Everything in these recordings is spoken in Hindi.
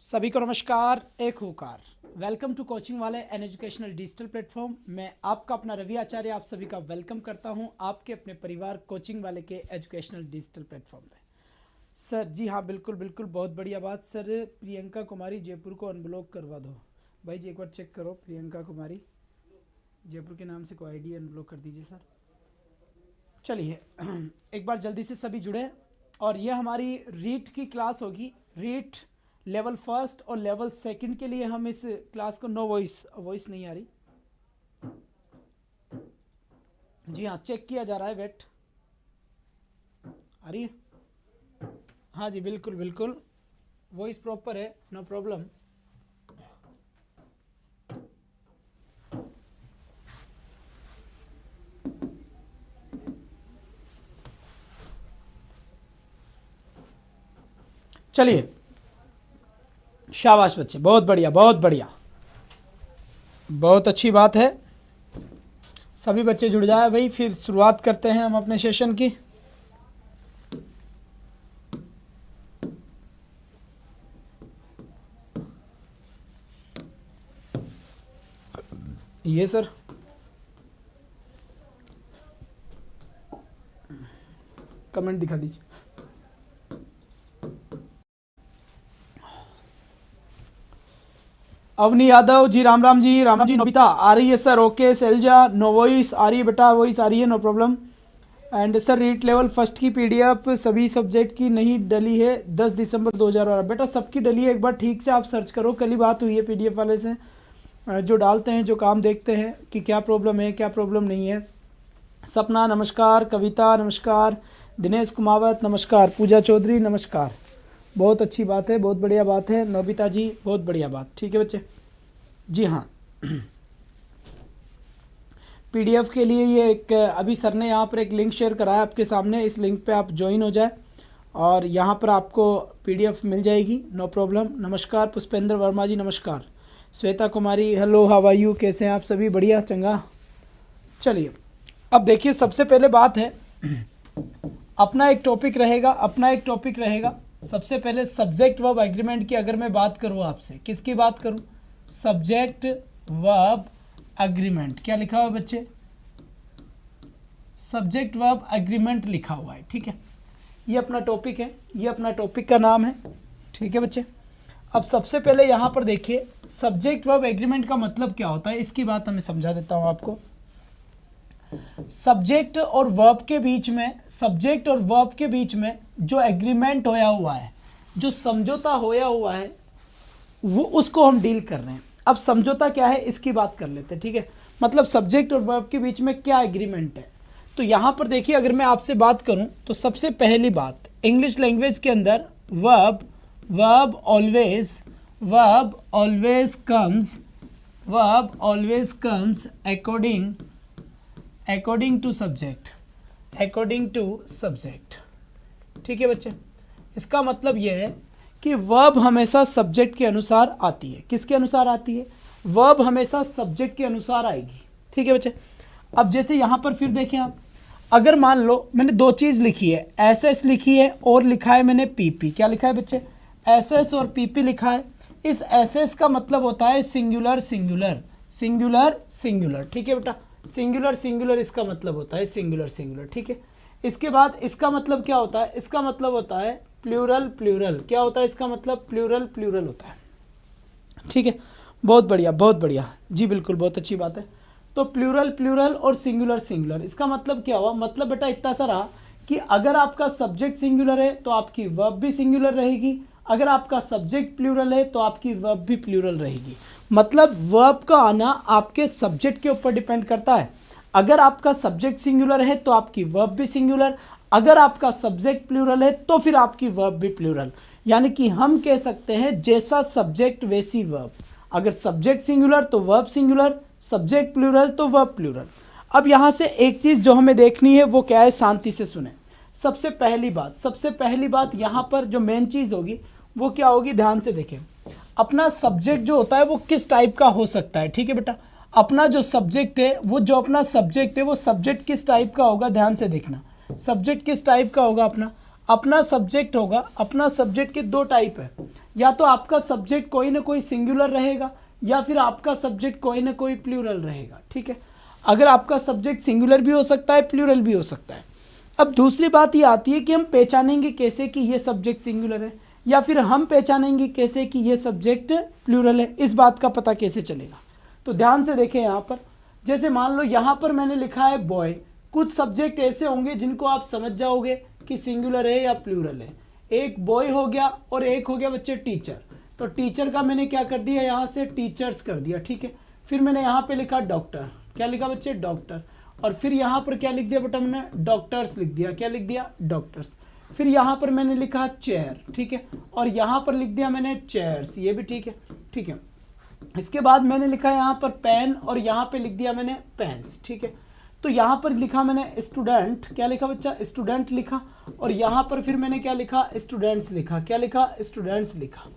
सभी को नमस्कार, एक होकार। वेलकम टू कोचिंग वाले एन एजुकेशनल डिजिटल प्लेटफॉर्म। मैं आपका अपना रवि आचार्य आप सभी का वेलकम करता हूं आपके अपने परिवार कोचिंग वाले के एजुकेशनल डिजिटल प्लेटफॉर्म में। सर जी हाँ, बिल्कुल बिल्कुल, बहुत बढ़िया बात। सर प्रियंका कुमारी जयपुर को अनब्लॉक करवा दो। भाई जी एक बार चेक करो, प्रियंका कुमारी जयपुर के नाम से कोई आईडी अनब्लॉक कर दीजिए सर। चलिए एक बार जल्दी से सभी जुड़े, और ये हमारी रीट की क्लास होगी। रीट लेवल फर्स्ट और लेवल सेकंड के लिए हम इस क्लास को नो वॉइस नहीं आ रही, जी हाँ चेक किया जा रहा है। वेट आ रही है? हाँ जी बिल्कुल बिल्कुल, वॉइस प्रॉपर है, नो प्रॉब्लम। चलिए शाबाश बच्चे, बहुत बढ़िया बहुत बढ़िया, बहुत अच्छी बात है। सभी बच्चे जुड़ जाए भाई, फिर शुरुआत करते हैं हम अपने सेशन की। ये सर कमेंट दिखा दीजिए। अवनी यादव जी, राम राम जी, राम राम जी। नोबिता आ रही है sir? Okay. Selja no voice आ रही है बेटा? वॉइस आ रही है, no problem. And sir REET level first की पीडीएफ सभी सब्जेक्ट की नहीं डली है 10 दिसंबर 2012। बेटा सबकी डली है, एक बार ठीक से आप सर्च करो। कल ही बात हुई है पीडीएफ वाले से, जो डालते हैं, जो काम देखते हैं कि क्या प्रॉब्लम है क्या प्रॉब्लम नहीं है। सपना नमस्कार, कविता नमस्कार, दिनेश कुमावत नमस्कार, पूजा चौधरी नमस्कार। बहुत अच्छी बात है, बहुत बढ़िया बात है। नोबिता जी बहुत बढ़िया बात, ठीक है बच्चे। जी हाँ पीडीएफ के लिए ये एक अभी सर ने यहाँ पर एक लिंक शेयर कराया आपके सामने, इस लिंक पे आप ज्वाइन हो जाए और यहाँ पर आपको पीडीएफ मिल जाएगी, नो प्रॉब्लम। नमस्कार पुष्पेंद्र वर्मा जी नमस्कार। श्वेता कुमारी हेलो, हाउ आर यू, कैसे हैं आप सभी? बढ़िया चंगा। चलिए अब देखिए, सबसे पहले बात है अपना एक टॉपिक रहेगा। सबसे पहले सब्जेक्ट वर्ब एग्रीमेंट की अगर मैं बात करूँ आपसे, किसकी बात करूँ? Subject verb agreement. क्या लिखा हुआ है बच्चे? सब्जेक्ट वर्ब एग्रीमेंट लिखा हुआ है, ठीक है। ये अपना टॉपिक है, ये अपना टॉपिक का नाम है, ठीक है बच्चे। अब सबसे पहले यहाँ पर देखिए सब्जेक्ट वर्ब एग्रीमेंट का मतलब क्या होता है, इसकी बात मैं समझा देता हूँ आपको। सब्जेक्ट और वर्ब के बीच में जो एग्रीमेंट होया हुआ है, जो समझौता होया हुआ है, वो उसको हम डील कर रहे हैं। अब समझौता क्या है इसकी बात कर लेते हैं, ठीक है। मतलब सब्जेक्ट और वर्ब के बीच में क्या एग्रीमेंट है। तो यहां पर देखिए, अगर मैं आपसे बात करूं तो सबसे पहली बात, इंग्लिश लैंग्वेज के अंदर verb always comes according to subject, ठीक है बच्चे। इसका मतलब यह है कि वर्ब हमेशा सब्जेक्ट के अनुसार आती है। किसके अनुसार आती है? वर्ब हमेशा सब्जेक्ट के अनुसार आएगी, ठीक है बच्चे। अब जैसे यहाँ पर फिर देखें आप, अगर मान लो मैंने दो चीज़ लिखी है, एसएस लिखी है और लिखा है मैंने पीपी। क्या लिखा है बच्चे? एसएस और पीपी लिखा है। इस एसएस का मतलब होता है सिंगुलर, ठीक है बेटा। सिंगुलर इसका मतलब होता है सिंगुलर, ठीक है। इसके बाद इसका मतलब क्या होता है? इसका मतलब होता है प्लूरल। क्या होता है इसका मतलब? प्लूरल होता है, ठीक है। बहुत बढ़िया जी, बिल्कुल बहुत अच्छी बात है। तो प्लूरल और सिंगुलर, इसका मतलब क्या हुआ? मतलब बेटा इतना सा रहा कि अगर आपका सब्जेक्ट सिंगुलर है तो आपकी वर्ब भी सिंगुलर रहेगी, अगर आपका सब्जेक्ट प्लूरल है तो आपकी वर्ब भी प्लूरल रहेगी। मतलब वर्ब का आना आपके सब्जेक्ट के ऊपर डिपेंड करता है। अगर आपका सब्जेक्ट सिंगुलर है तो आपकी वर्ब भी सिंगुलर, अगर आपका सब्जेक्ट प्लूरल है तो फिर आपकी वर्ब भी प्लूरल। यानी कि हम कह सकते हैं जैसा सब्जेक्ट वैसी वर्ब। अगर सब्जेक्ट सिंगुलर तो वर्ब सिंगुलर, सब्जेक्ट प्लूरल तो वर्ब प्लूरल। अब यहाँ से एक चीज़ जो हमें देखनी है वो क्या है, शांति से सुने। सबसे पहली बात यहाँ पर जो मेन चीज़ होगी वो क्या होगी, ध्यान से देखें। अपना सब्जेक्ट जो होता है वो किस टाइप का हो सकता है, ठीक है बेटा। अपना जो सब्जेक्ट है वो सब्जेक्ट किस टाइप का होगा, ध्यान से देखना। सब्जेक्ट किस टाइप का होगा अपना? अपना सब्जेक्ट होगा, अपना सब्जेक्ट के दो टाइप है, या तो आपका सब्जेक्ट कोई ना कोई सिंगुलर रहेगा या फिर आपका सब्जेक्ट कोई ना कोई प्लूरल रहेगा, ठीक है। अगर आपका सब्जेक्ट सिंगुलर भी हो सकता है, प्लूरल भी हो सकता है। अब दूसरी बात ये आती है कि हम पहचानेंगे कैसे कि ये सब्जेक्ट सिंगुलर है, या फिर हम पहचानेंगे कैसे कि ये सब्जेक्ट प्लूरल है, इस बात का पता कैसे चलेगा। तो ध्यान से देखें यहाँ पर, जैसे मान लो यहाँ पर मैंने लिखा है बॉय, कुछ सब्जेक्ट ऐसे होंगे जिनको आप समझ जाओगे कि सिंगुलर है या प्लूरल है। एक बॉय हो गया और एक हो गया बच्चे टीचर, तो टीचर का मैंने क्या कर दिया, यहाँ से टीचर्स कर दिया, ठीक है। फिर मैंने यहाँ पे लिखा डॉक्टर, क्या लिखा बच्चे, डॉक्टर। और फिर यहाँ पर क्या लिख दिया बेटा मैंने, डॉक्टर्स लिख दिया, क्या लिख दिया, डॉक्टर्स। फिर यहाँ पर मैंने लिखा चेयर, ठीक है, और यहाँ पर लिख दिया मैंने चेयर्स, ये भी ठीक है, ठीक है। इसके बाद मैंने लिखा यहाँ पर पेन और यहाँ पे लिख दिया मैंने पेन्स, ठीक है। तो यहाँ पर लिखा मैंने स्टूडेंट, क्या लिखा बच्चा, स्टूडेंट लिखा, और यहाँ पर फिर मैंने क्या लिखा, स्टूडेंट्स लिखा, क्या लिखा, स्टूडेंट्स लिखा।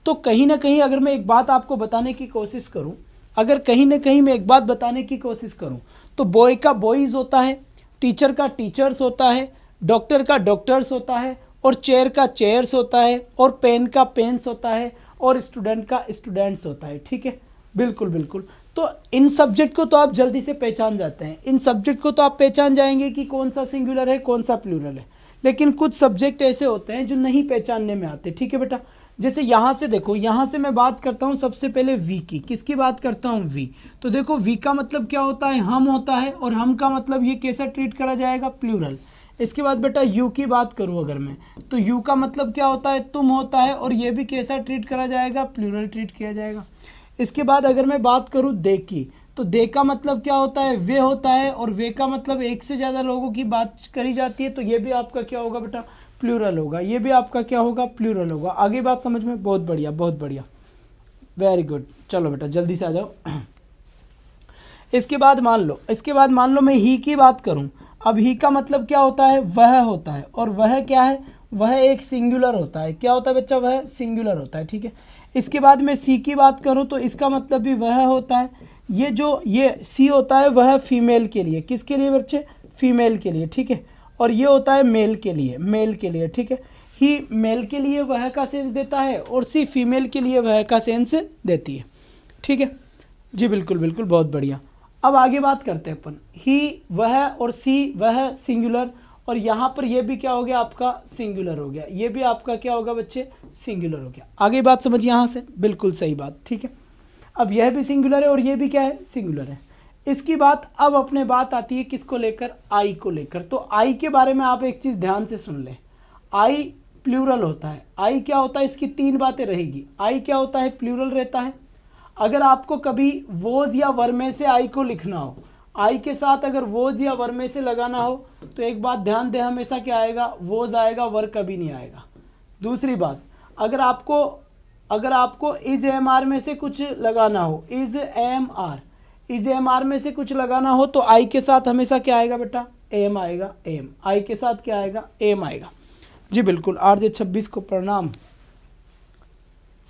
तो कहीं ना कहीं अगर मैं एक बात आपको बताने की कोशिश करूँ, अगर कहीं ना कहीं मैं एक बात बताने की कोशिश करूँ, तो बॉय का बॉयज़ होता है, टीचर का टीचर्स होता है, डॉक्टर का डॉक्टर्स होता है, और चेयर का चेयर्स होता है, और पेन का पेन्स होता है, और स्टूडेंट का स्टूडेंट्स होता है, ठीक है। बिल्कुल बिल्कुल। तो इन सब्जेक्ट को तो आप जल्दी से पहचान जाते हैं, इन सब्जेक्ट को तो आप पहचान जाएंगे कि कौन सा सिंगुलर है कौन सा प्लूरल है। लेकिन कुछ सब्जेक्ट ऐसे होते हैं जो नहीं पहचानने में आते, ठीक है बेटा। जैसे यहाँ से देखो, यहाँ से मैं बात करता हूँ सबसे पहले वी की, किसकी बात करता हूँ, वी। तो देखो वी का मतलब क्या होता है, हम होता है, और हम का मतलब ये कैसा ट्रीट करा जाएगा, प्लूरल। इसके बाद बेटा यू की बात करूँ अगर मैं, तो यू का मतलब क्या होता है, तुम होता है, और ये भी कैसा ट्रीट करा जाएगा, प्लूरल ट्रीट किया जाएगा। इसके बाद अगर मैं बात करूँ दे की, तो दे का मतलब क्या होता है, वे होता है, और वे का मतलब एक से ज़्यादा लोगों की बात करी जाती है, तो ये भी आपका क्या होगा बेटा, प्लूरल होगा, ये भी आपका क्या होगा, प्लूरल होगा। आगे बात समझ में, बहुत बढ़िया बहुत बढ़िया, वेरी गुड। चलो बेटा जल्दी से आ जाओ। इसके बाद मान लो मैं ही की बात करूं। अब ही का मतलब क्या होता है, वह होता है, और वह क्या है, वह एक सिंगुलर होता है, क्या होता है बच्चा, वह सिंगुलर होता है, ठीक है। इसके बाद मैं सी की बात करूं, तो इसका मतलब भी वह होता है। ये सी होता है वह फीमेल के लिए, किसके लिए बच्चे, फीमेल के लिए, ठीक है। और ये होता है मेल के लिए, ठीक है। ही मेल के लिए वह का सेंस देता है, और सी फीमेल के लिए वह का सेंस देती है, ठीक है जी, बिल्कुल बिल्कुल, बहुत बढ़िया। अब आगे बात करते हैं अपन, ही वह और सी वह सिंगुलर, और यहाँ पर ये भी क्या हो गया आपका, सिंगुलर हो गया, ये भी आपका क्या होगा बच्चे, सिंगुलर हो गया। आगे बात समझिए यहाँ से, बिल्कुल सही बात, ठीक है। अब यह भी सिंगुलर है और ये भी क्या है, सिंगुलर है। इसकी बात अब अपने बात आती है किसको लेकर, आई को लेकर। तो आई के बारे में आप एक चीज़ ध्यान से सुन लें, आई प्लूरल होता है। आई क्या होता है, इसकी तीन बातें रहेगी। आई क्या होता है, प्लूरल रहता है। अगर आपको कभी वोज या वर में से आई को लिखना हो, आई के साथ अगर वोज या वर में से लगाना हो, तो एक बात ध्यान दें, हमेशा क्या आएगा, वोज आएगा, वर कभी नहीं आएगा। दूसरी बात, अगर आपको इज एम आर में से कुछ लगाना हो, इज एम आर में से कुछ लगाना हो, तो आई के साथ हमेशा क्या आएगा बेटा, एम आएगा, एम। आई के साथ क्या आएगा, एम आएगा जी, बिल्कुल। RJ 26 को प्रणाम,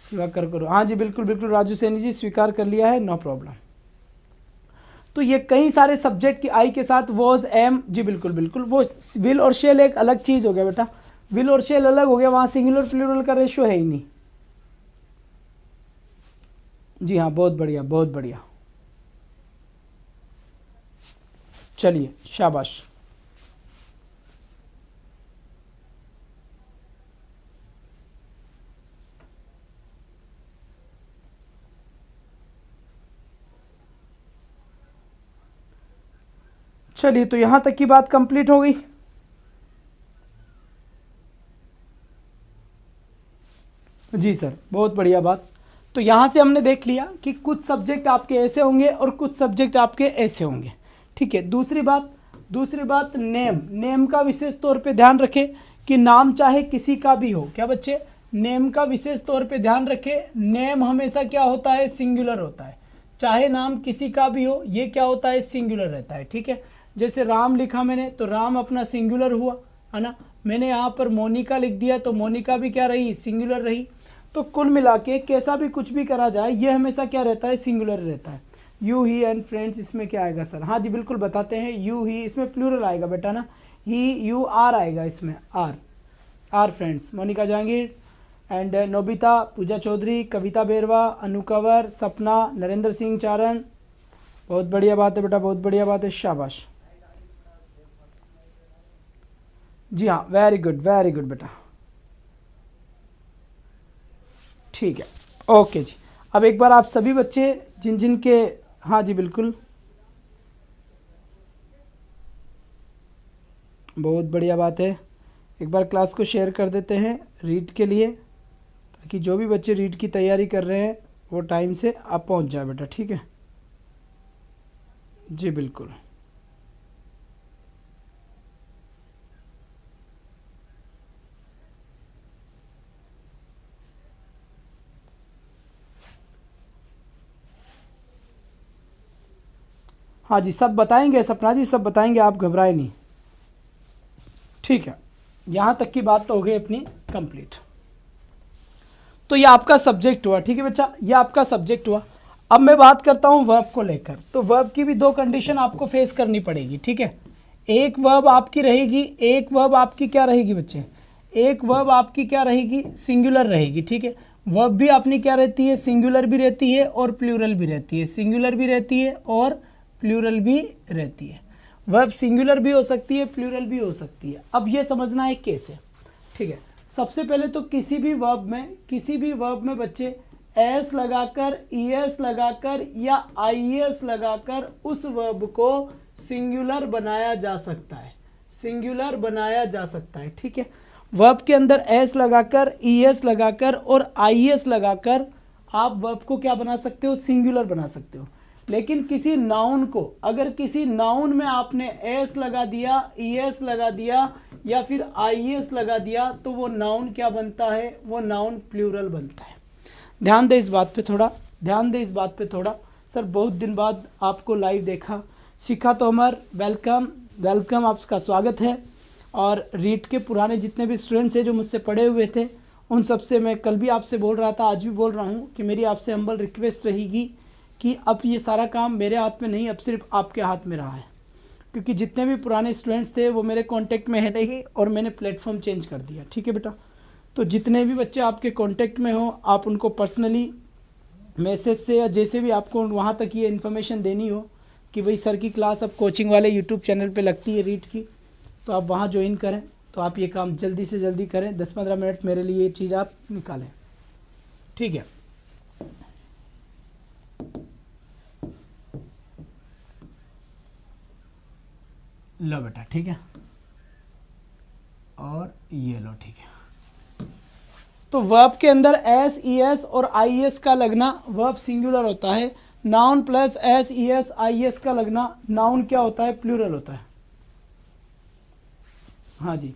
स्वीकार करो। हाँ जी बिल्कुल बिल्कुल, राजू सैनी जी स्वीकार कर लिया है, नो प्रॉब्लम। तो ये कई सारे सब्जेक्ट की आई के साथ वॉज, एम, जी बिल्कुल बिल्कुल। वो विल और शेल एक अलग चीज़ हो गया बेटा, विल और शेल अलग हो गया, वहाँ सिंगुलर प्लूरल का रेशियो है ही नहीं। जी हाँ, बहुत बढ़िया बहुत बढ़िया, चलिए शाबाश। चलिए, तो यहां तक की बात कंप्लीट हो गई। जी सर, बहुत बढ़िया बात। तो यहाँ से हमने देख लिया कि कुछ सब्जेक्ट आपके ऐसे होंगे और कुछ सब्जेक्ट आपके ऐसे होंगे, ठीक है। दूसरी बात नेम का विशेष तौर पे ध्यान रखें कि नाम चाहे किसी का भी हो, क्या बच्चे, नेम का विशेष तौर पे ध्यान रखें। नेम हमेशा क्या होता है, सिंगुलर होता है, चाहे नाम किसी का भी हो, ये क्या होता है, सिंगुलर रहता है, ठीक है। जैसे राम लिखा मैंने, तो राम अपना सिंगुलर हुआ, है ना। मैंने यहाँ पर मोनिका लिख दिया, तो मोनिका भी क्या रही, सिंगुलर रही। तो कुल मिला के कैसा भी कुछ भी करा जाए, ये हमेशा क्या रहता है, सिंगुलर रहता है। यू ही एंड फ्रेंड्स, इसमें क्या आएगा सर, हाँ जी बिल्कुल बताते हैं। यू ही, इसमें प्लूरल आएगा बेटा ना, ही यू आर आएगा, इसमें R, R friends Monika Jahangir and Nobita, Pooja Chaudhary, Kavita Berwa, Anu Kanwar, Sapna, Narendra Singh चारण। बहुत बढ़िया बात है बेटा, बहुत बढ़िया बात है, शाबाश। जी हाँ, वेरी गुड बेटा, ठीक है, ओके जी। अब एक बार आप सभी बच्चे जिन जिन के, हाँ जी बिल्कुल, बहुत बढ़िया बात है। एक बार क्लास को शेयर कर देते हैं रीड के लिए, ताकि जो भी बच्चे रीड की तैयारी कर रहे हैं वो टाइम से आप पहुंच जाए बेटा, ठीक है जी बिल्कुल। हाँ जी, सब बताएंगे सपना जी, सब बताएंगे, आप घबराए नहीं, ठीक है। यहाँ तक की बात तो हो गई अपनी कंप्लीट। तो ये आपका सब्जेक्ट हुआ, ठीक है बच्चा, ये आपका सब्जेक्ट हुआ। अब मैं बात करता हूँ वर्ब को लेकर। तो वर्ब की भी दो कंडीशन आपको फेस करनी पड़ेगी, ठीक है। एक वर्ब आपकी रहेगी, एक वर्ब आपकी क्या रहेगी बच्चे, एक वर्ब आपकी क्या रहेगी, सिंगुलर रहेगी, ठीक है। वर्ब भी अपनी क्या रहती है, सिंगुलर भी रहती है और प्लूरल भी रहती है, सिंगुलर भी रहती है और प्लूरल भी रहती है। वर्ब सिंगुलर भी हो सकती है, प्लूरल भी हो सकती है। अब ये समझना है कैसे, ठीक है। सबसे पहले तो किसी भी वर्ब में बच्चे एस लगाकर, ईएस लगाकर या आईएस लगाकर उस वर्ब को सिंगुलर बनाया जा सकता है, सिंगुलर बनाया जा सकता है, ठीक है। वर्ब के अंदर एस लगाकर, ईएस लगाकर और आईएस लगाकर आप वर्ब को क्या बना सकते हो, सिंगुलर बना सकते हो। लेकिन किसी नाउन को, अगर किसी नाउन में आपने एस लगा दिया, ईएस लगा दिया या फिर आईएस लगा दिया, तो वो नाउन क्या बनता है, वो नाउन प्लूरल बनता है। ध्यान दे इस बात पे थोड़ा, ध्यान दे इस बात पे थोड़ा। सर बहुत दिन बाद आपको लाइव देखा, शिखा तोमर वेलकम, वेलकम, आपका स्वागत है। और रीड के पुराने जितने भी स्टूडेंट्स हैं जो मुझसे पढ़े हुए थे, उन सब से मैं कल भी आपसे बोल रहा था, आज भी बोल रहा हूँ कि मेरी आपसे हम्बल रिक्वेस्ट रहेगी कि अब ये सारा काम मेरे हाथ में नहीं, अब सिर्फ आपके हाथ में रहा है। क्योंकि जितने भी पुराने स्टूडेंट्स थे वो मेरे कांटेक्ट में है नहीं और मैंने प्लेटफॉर्म चेंज कर दिया, ठीक है बेटा। तो जितने भी बच्चे आपके कांटेक्ट में हो, आप उनको पर्सनली मैसेज से या जैसे भी आपको वहाँ तक ये इन्फॉर्मेशन देनी हो कि भाई सर की क्लास अब कोचिंग वाले यूट्यूब चैनल पे लगती है रीड की, तो आप वहाँ ज्वाइन करें। तो आप ये काम जल्दी से जल्दी करें, 10-15 मिनट मेरे लिए ये चीज़ आप निकालें, ठीक है। लो बेटा, ठीक है, और ये लो, ठीक है। तो वर्ब के अंदर एस, ई एस और आई एस का लगना वर्ब सिंगुलर होता है। Noun plus S, E S, I S का लगना नाउन क्या होता है, प्लूरल होता है। हाँ जी,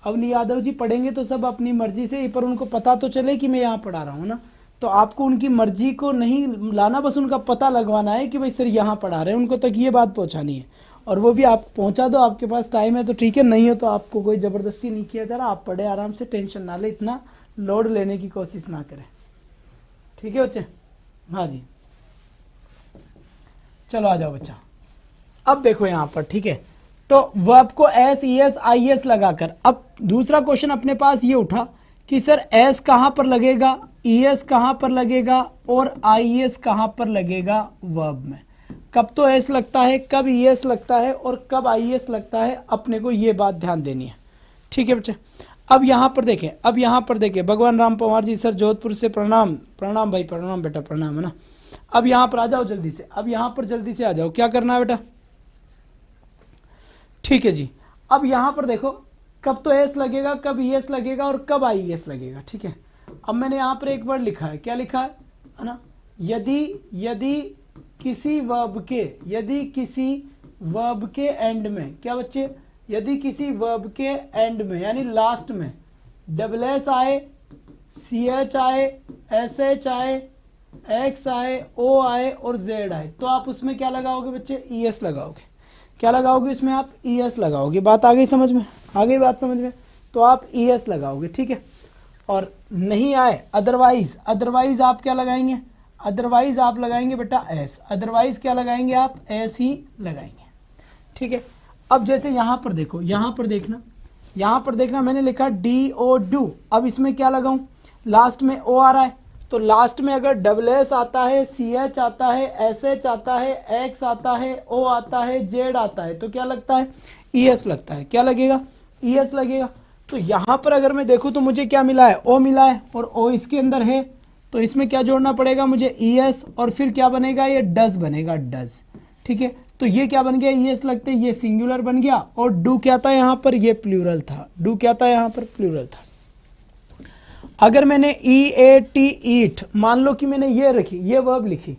अवनी यादव जी पढ़ेंगे तो सब अपनी मर्जी से, पर उनको पता तो चले कि मैं यहाँ पढ़ा रहा हूँ ना। तो आपको उनकी मर्जी को नहीं लाना, बस उनका पता लगवाना है कि भाई सर यहाँ पढ़ा रहे हैं, उनको तक ये बात पहुँचानी है। और वो भी आप पहुँचा दो, आपके पास टाइम है तो ठीक है, नहीं हो तो आपको कोई ज़बरदस्ती नहीं किया जा रहा। आप पढ़े आराम से, टेंशन ना ले, इतना लोड लेने की कोशिश ना करें, ठीक है बच्चे। हाँ जी, चलो आ जाओ बच्चा। अब देखो यहाँ पर, ठीक है, तो वर्ब को S, E S, I S लगाकर। अब दूसरा क्वेश्चन अपने पास ये उठा कि सर एस कहाँ पर लगेगा, ई एस कहाँ पर लगेगा और आई एस कहाँ पर लगेगा वर्ब में। कब तो एस लगता है, कब ई एस लगता है और कब आई एस लगता है, अपने को ये बात ध्यान देनी है, ठीक है बच्चे। अब यहाँ पर देखें, अब यहाँ पर देखें, भगवान राम पवार जी सर जोधपुर से प्रणाम, प्रणाम भाई, प्रणाम बेटा, प्रणाम, है ना। अब यहाँ पर आ जाओ जल्दी से, अब यहाँ पर जल्दी से आ जाओ, क्या करना है बेटा, ठीक है जी। अब यहाँ पर देखो, कब तो एस लगेगा, कब ई एस लगेगा और कब आई एस लगेगा, ठीक है। अब मैंने यहाँ पर एक वर्ड लिखा है, क्या लिखा है ना, यदि किसी वर्ब के, यदि किसी वर्ब के एंड में, क्या बच्चे, यदि किसी वर्ब के एंड में यानी लास्ट में डबल एस आए, सी एच आए, एस एच आए, एक्स आए, ओ आए और जेड आए, तो आप उसमें क्या लगाओगे बच्चे, ई एस लगाओगे। क्या लगाओगे इसमें आप, ई एस लगाओगे। बात आ गई समझ में, आ गई बात समझ में, तो आप ई एस लगाओगे, ठीक है। और नहीं आए अदरवाइज, अदरवाइज आप क्या लगाएंगे, अदरवाइज आप लगाएंगे बेटा एस, अदरवाइज क्या लगाएंगे आप, एस ही लगाएंगे, ठीक है। अब जैसे यहाँ पर देखो, यहाँ पर देखना, यहां पर देखना मैंने लिखा DO डू, अब इसमें क्या लगाऊं, लास्ट में O आ रहा है, तो लास्ट में अगर WS आता है, CH आता है, SH आता है, X आता है, O आता है, Z आता है, तो क्या लगता है, ES लगता है। क्या लगेगा, ES लगेगा। तो यहां पर अगर मैं देखूं तो मुझे क्या मिला है, O मिला है, और O इसके अंदर है, तो इसमें क्या जोड़ना पड़ेगा मुझे, ES, और फिर क्या बनेगा, ये डज बनेगा, डज। ठीक है, तो ये क्या बन गया, ES लगते ये सिंगुलर बन गया, और डू क्या था यहाँ पर, ये प्लूरल था, डू क्या था यहाँ पर, प्लूरल था। अगर मैंने EAT ईट, मान लो कि मैंने ये रखी, ये वर्ब लिखी,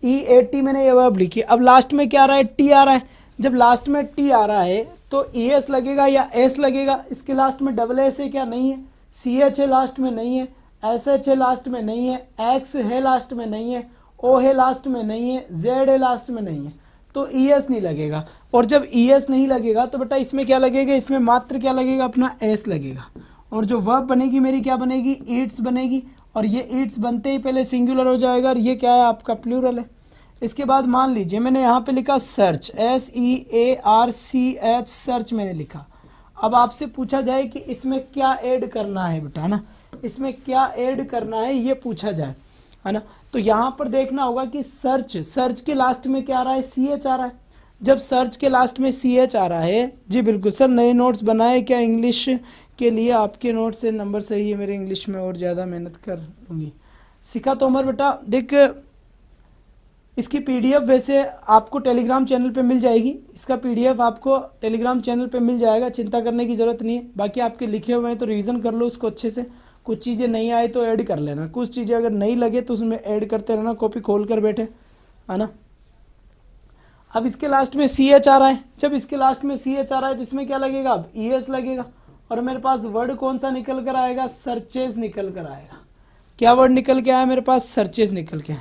EAT मैंने ये वर्ब लिखी, अब लास्ट में क्या आ रहा है, T आ रहा है। जब लास्ट में T आ रहा है तो ES लगेगा या S लगेगा, इसके लास्ट में WS है क्या, नहीं है, CH है लास्ट में, नहीं है, SH है लास्ट में, नहीं है, X है लास्ट में, नहीं है, O है लास्ट में, नहीं है, Z है लास्ट में, नहीं है, तो ES नहीं लगेगा। और जब ES नहीं लगेगा तो बेटा इसमें क्या लगेगा, इसमें मात्र क्या लगेगा, अपना S लगेगा, और जो वर्ब बनेगी मेरी क्या बनेगी, ईट्स बनेगी, और ये ईट्स बनते ही पहले सिंगुलर हो जाएगा, और ये क्या है, आपका प्लूरल है। इसके बाद मान लीजिए मैंने यहाँ पे लिखा सर्च, SEARCH, सर्च मैंने लिखा। अब आपसे पूछा जाए कि इसमें क्या ऐड करना है बेटा, ना इसमें क्या ऐड करना है ये पूछा जाए, है ना, तो यहाँ पर देखना होगा कि सर्च, सर्च के लास्ट में क्या आ रहा है, CH आ रहा है। जब सर्च के लास्ट में CH आ रहा है, जी बिल्कुल सर, नए नोट्स बनाए क्या इंग्लिश के लिए, आपके नोट से नंबर सही है, मेरे इंग्लिश में और ज़्यादा मेहनत कर लूँगी। सिखा तो उमर बेटा, देख इसकी PDF वैसे आपको टेलीग्राम चैनल पे मिल जाएगी, इसका PDF आपको टेलीग्राम चैनल पे मिल जाएगा, चिंता करने की ज़रूरत नहीं है। बाकी आपके लिखे हुए हैं तो रिवीजन कर लो उसको अच्छे से, कुछ चीज़ें नहीं आए तो ऐड कर लेना, कुछ चीज़ें अगर नहीं लगे तो उसमें ऐड करते रहना, कॉपी खोल कर बैठे, है ना। अब इसके लास्ट में CH आ रहा है, जब इसके लास्ट में CH आ रहा है तो इसमें क्या लगेगा, अब ES लगेगा, और मेरे पास वर्ड कौन सा निकल कर आएगा, सर्चेज निकल कर आएगा। क्या वर्ड निकल के आया मेरे पास, सर्चेज निकल के।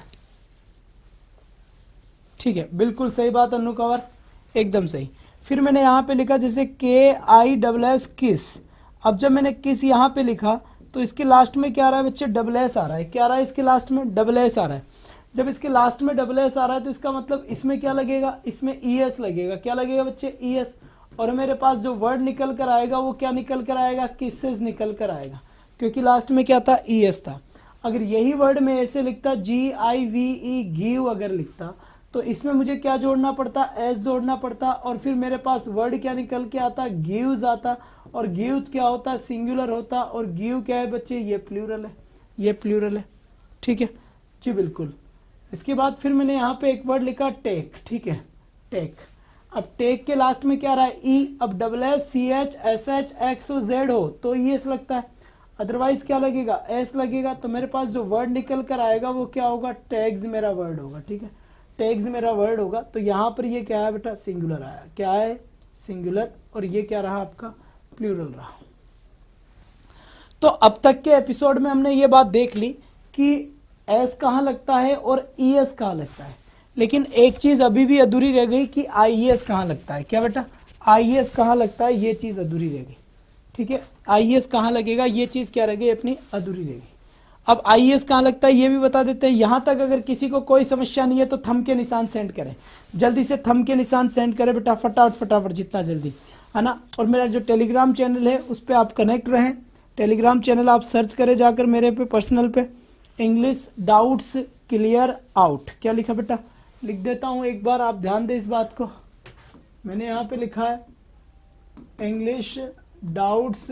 ठीक है, बिल्कुल सही बात अनु कंवर, एकदम सही। फिर मैंने यहाँ पे लिखा जैसे KISS किस, अब जब मैंने किस यहाँ पे लिखा तो इसके लास्ट में क्या आ रहा है बच्चे, WS आ रहा है। क्या आ रहा है इसके लास्ट में, WS आ रहा है। जब इसके लास्ट में WS आ रहा है तो इसका मतलब इसमें क्या लगेगा, इसमें ES लगेगा। क्या लगेगा बच्चे, ES, और मेरे पास जो वर्ड निकल कर आएगा वो क्या निकल कर आएगा, किसेस निकल कर आएगा, क्योंकि लास्ट में क्या था, ES था। अगर यही वर्ड में ऐसे लिखता GIVE गिव अगर लिखता तो इसमें मुझे क्या जोड़ना पड़ता, एस जोड़ना पड़ता, और फिर मेरे पास वर्ड क्या निकल के आता, गिव्स आता, और गिव्स क्या होता, सिंगुलर होता, और गिव क्या है बच्चे, ये प्लूरल है, ये प्लूरल है। ठीक है जी बिल्कुल। इसके बाद फिर मैंने यहाँ पे एक वर्ड लिखा टेक, ठीक है, टेक। अब टेक के लास्ट में क्या रहा है, ई, अब WS CH SH X O Z हो तो ES लगता है, अदरवाइज क्या लगेगा, S लगेगा। तो मेरे पास जो वर्ड निकल कर आएगा वो क्या होगा, टैग्स मेरा वर्ड होगा। ठीक है, टैग्स मेरा वर्ड होगा। तो यहाँ पर ये क्या है बेटा, सिंगुलर आया, क्या है, सिंगुलर, और ये क्या रहा आपका, प्लूरल रहा। तो अब तक के एपिसोड में हमने ये बात देख ली कि एस कहाँ लगता है और ES कहाँ लगता है, लेकिन एक चीज अभी भी अधूरी रह गई कि IES कहाँ लगता है। क्या बेटा, IES कहाँ लगता है, ये चीज अधूरी रह गई। ठीक है, IES कहाँ लगेगा, ये चीज क्या रह गई, अपनी अधूरी रह गई। अब IES कहाँ लगता है ये भी बता देते हैं। यहां तक अगर किसी को कोई समस्या नहीं है तो थंब के निशान सेंड करें, जल्दी से थंब के निशान सेंड करें बेटा, फटाफट फटाफट, जितना जल्दी, है ना। और मेरा जो टेलीग्राम चैनल है उस पर आप कनेक्ट रहें। टेलीग्राम चैनल आप सर्च करें जाकर मेरे पे पर्सनल पे, इंग्लिश डाउट्स क्लियर आउट। क्या लिखा बेटा, लिख देता हूं एक बार, आप ध्यान दें इस बात को। मैंने यहाँ पे लिखा है इंग्लिश डाउट्स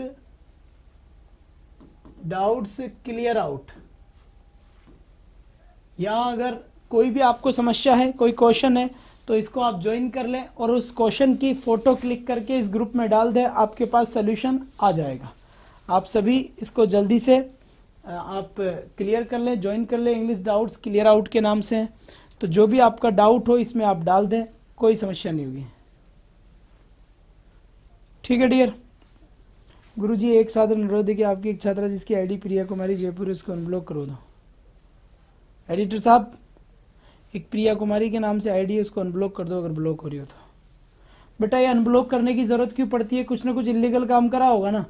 क्लियर आउट। यहाँ अगर कोई भी आपको समस्या है, कोई क्वेश्चन है, तो इसको आप ज्वाइन कर लें और उस क्वेश्चन की फोटो क्लिक करके इस ग्रुप में डाल दें, आपके पास सोल्यूशन आ जाएगा। आप सभी इसको जल्दी से आप क्लियर कर लें, ज्वाइन कर लें, इंग्लिश डाउट्स क्लियर आउट के नाम से। तो जो भी आपका डाउट हो इसमें आप डाल दें, कोई समस्या नहीं होगी। ठीक है डियर। गुरुजी एक साधारण अनुरोध है कि आपकी एक छात्रा जिसकी आईडी प्रिया कुमारी जयपुर, इसको अनब्लॉक करो दो। एडिटर साहब, एक प्रिया कुमारी के नाम से आईडी है, उसको अनब्लॉक कर दो अगर ब्लॉक हो रही हो तो। बेटा ये अनब्लॉक करने की जरूरत क्यों पड़ती है, कुछ ना कुछ इलीगल काम करा होगा ना।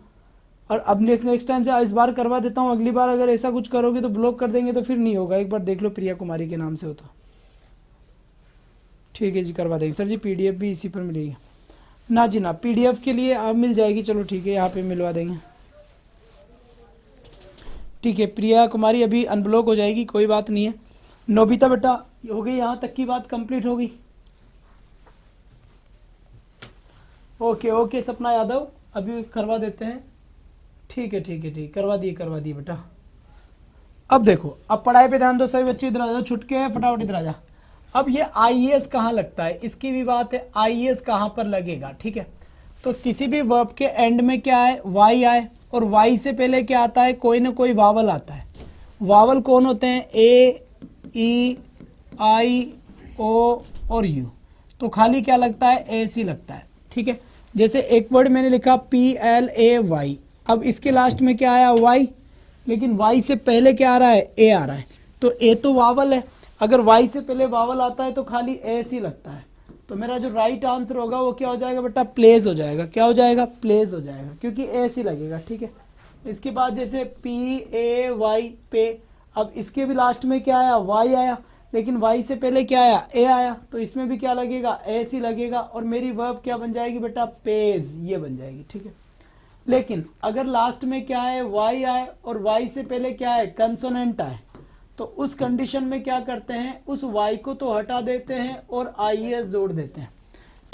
और अब नेक्स्ट टाइम से इस बार करवा देता हूँ, अगली बार अगर ऐसा कुछ करोगे तो ब्लॉक कर देंगे तो फिर नहीं होगा। एक बार देख लो प्रिया कुमारी के नाम से हो तो। ठीक है जी, करवा देंगे सर जी, PDF भी इसी पर मिलेगी। ना जी ना, पीडीएफ के लिए आप मिल जाएगी, चलो ठीक है यहाँ पे मिलवा देंगे। ठीक है, प्रिया कुमारी अभी अनब्लॉक हो जाएगी, कोई बात नहीं है। नोबिता बेटा हो गई, यहाँ तक की बात कंप्लीट होगी। ओके ओके सपना यादव अभी करवा देते हैं। ठीक है ठीक है ठीक, करवा दिए बेटा। अब देखो, अब पढ़ाई पे ध्यान दो सभी बच्चे, इधर आ जाओ, छुटके हैं फटाफट इधर आ जा। अब ये आईएएस कहाँ लगता है, इसकी भी बात है, आईएएस कहाँ पर लगेगा। ठीक है, तो किसी भी वर्ब के एंड में क्या है, वाई आए, और वाई से पहले क्या आता है, कोई ना कोई वावल आता है। वावल कौन होते हैं, ए, ई, आई, ओ और यू। तो खाली क्या लगता है, एस ही लगता है। ठीक है, जैसे एक वर्ड मैंने लिखा PLAY, अब इसके लास्ट में क्या आया, वाई, लेकिन वाई से पहले क्या आ रहा है, ए आ रहा है। तो ए तो वावल है, अगर वाई से पहले वावल आता है तो खाली एस ही लगता है। तो मेरा जो राइट आंसर होगा वो क्या हो जाएगा बेटा, प्लेस हो जाएगा। क्या हो जाएगा, प्लेस हो जाएगा, क्योंकि एस ही लगेगा। ठीक है, इसके बाद जैसे PAY पे, अब इसके भी लास्ट में क्या आया, वाई आया, लेकिन वाई से पहले क्या आया, ए आया, तो इसमें भी क्या लगेगा, एस ही लगेगा, और मेरी वर्ब क्या बन जाएगी बेटा, पेज, ये बन जाएगी। ठीक है, लेकिन अगर लास्ट में क्या है, वाई आए, और वाई से पहले क्या है, कंसोनेंट आए, तो उस कंडीशन में क्या करते हैं, उस वाई को तो हटा देते हैं और IES जोड़ देते हैं।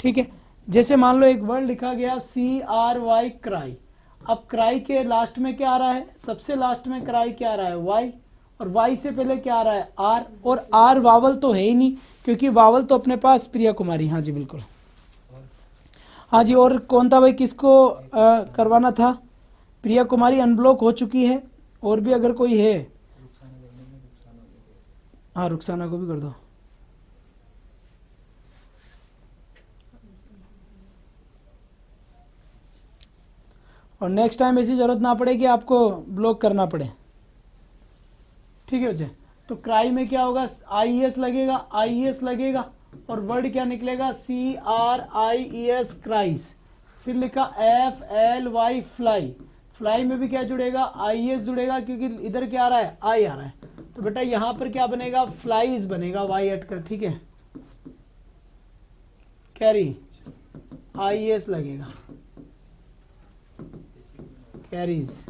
ठीक है, जैसे मान लो एक वर्ड लिखा गया CRY, क्राई। अब क्राई के लास्ट में क्या आ रहा है, सबसे लास्ट में क्राई क्या आ रहा है, वाई, और वाई से पहले क्या आ रहा है, आर, और आर वावल तो है ही नहीं, क्योंकि वावल तो अपने पास, प्रिया कुमारी, हाँ जी बिल्कुल, हाँ जी। और कौन था भाई, किसको करवाना था, प्रिया कुमारी अनब्लॉक हो चुकी है, और भी अगर कोई है, हाँ रुखसाना को भी कर दो। और नेक्स्ट टाइम ऐसी जरूरत ना पड़े कि आपको ब्लॉक करना पड़े। ठीक है बच्चे, तो क्राई में क्या होगा, IES लगेगा, IES लगेगा, और वर्ड क्या निकलेगा, CRIES, क्राइस। फिर लिखा FLY, फ्लाई। फ्लाई में भी क्या जुड़ेगा, IES जुड़ेगा, क्योंकि इधर क्या आ रहा है, आई आ रहा है। तो बेटा यहां पर क्या बनेगा, फ्लाइज बनेगा, वाई हटकर। ठीक है, कैरी, IES लगेगा, कैरीज।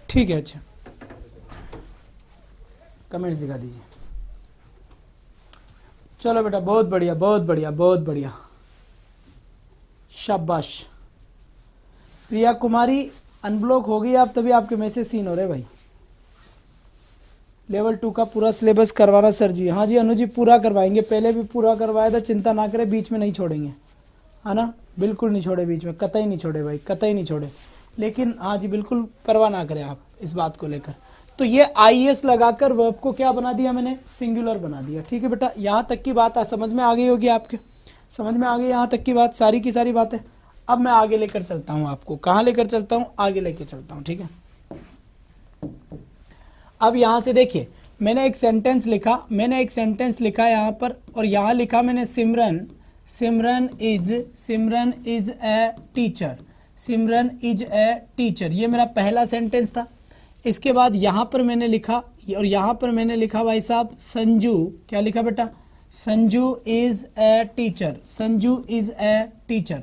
ठीक है, अच्छा कमेंट्स दिखा दीजिए। चलो बेटा, बहुत बढ़िया बहुत बढ़िया बहुत बढ़िया, शाबाश। प्रिया कुमारी अनब्लॉक हो गई आप, तभी आपके मैसेज सीन हो रहे भाई। लेवल 2 का पूरा सिलेबस करवाना सर जी, हाँ जी अनु जी पूरा करवाएंगे, पहले भी पूरा करवाया था, चिंता ना करें, बीच में नहीं छोड़ेंगे, है ना, बिल्कुल नहीं छोड़े, बीच में कतई नहीं छोड़े भाई, कतई नहीं छोड़े। लेकिन हाँ जी बिल्कुल परवाह ना करें आप इस बात को लेकर। तो ये IES लगाकर वर्ब को क्या बना दिया मैंने, सिंगुलर बना दिया। ठीक है बेटा, यहाँ तक की बात समझ में आ गई होगी, आपके समझ में आ गई यहाँ तक की बात, सारी की सारी बातें। अब मैं आगे लेकर चलता हूँ आपको, कहाँ लेकर चलता हूँ, आगे लेकर चलता हूँ। ठीक है, अब यहाँ से देखिए, मैंने एक सेंटेंस लिखा यहाँ पर, और यहाँ लिखा मैंने Simran, Simran is a teacher, Simran is a teacher, ये मेरा पहला सेंटेंस था। इसके बाद यहाँ पर मैंने लिखा, और यहाँ पर मैंने लिखा भाई साहब संजू, क्या लिखा बेटा, Sanju is a teacher, Sanju is a teacher.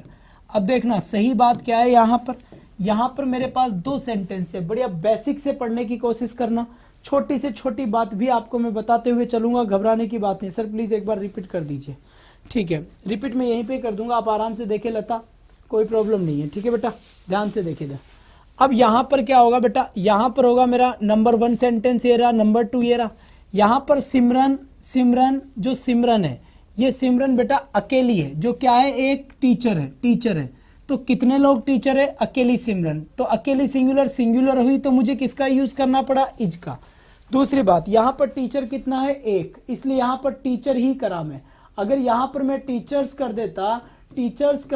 अब देखना सही बात क्या है, यहाँ पर मेरे पास 2 सेंटेंस है, बढ़िया बेसिक से पढ़ने की कोशिश करना, छोटी से छोटी बात भी आपको मैं बताते हुए चलूंगा, घबराने की बात नहीं। सर प्लीज एक बार रिपीट कर दीजिए। ठीक है, रिपीट मैं यहीं पे कर दूंगा, आप आराम से देखे लता, कोई प्रॉब्लम नहीं है। ठीक है बेटा, ध्यान से देखे दा। अब यहाँ पर क्या होगा बेटा, यहाँ पर होगा मेरा नंबर 1 सेंटेंस ये रहा, नंबर 2 ये रहा। यहाँ पर सिमरन, सिमरन जो सिमरन है, ये सिमरन बेटा अकेली है, जो क्या है, एक टीचर है, टीचर है। तो कितने लोग टीचर है, अकेली सिमरन, तो अकेली सिंगुलर, सिंगुलर हुई तो मुझे किसका यूज करना पड़ा, इज का। दूसरी बात, यहाँ पर टीचर कितना है, एक, इसलिए यहाँ पर टीचर ही करा मैं। अगर यहाँ पर मैं टीचर्स कर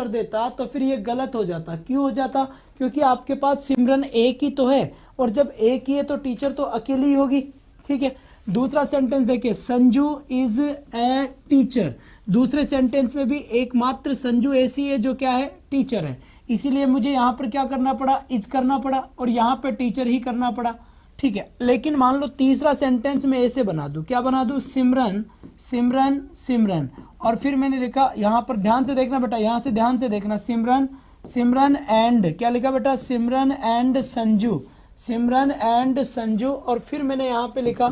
देता तो फिर ये गलत हो जाता। क्यों हो जाता, क्योंकि आपके पास सिमरन एक ही तो है, और जब एक ही है तो टीचर तो अकेली ही होगी। ठीक है, दूसरा सेंटेंस देखिए, संजू इज ए टीचर, दूसरे सेंटेंस में भी एकमात्र संजू ऐसी है जो क्या है, टीचर है, इसीलिए मुझे यहाँ पर क्या करना पड़ा, इज करना पड़ा, और यहाँ पर टीचर ही करना पड़ा। ठीक है। लेकिन मान लो तीसरा सेंटेंस में ऐसे बना दूं, क्या बना दूं, सिमरन सिमरन सिमरन, और फिर मैंने लिखा यहाँ पर, ध्यान से देखना बेटा, यहाँ से ध्यान से देखना, सिमरन सिमरन एंड, क्या लिखा बेटा, सिमरन एंड संजू, सिमरन एंड संजू, और फिर मैंने यहाँ पे लिखा,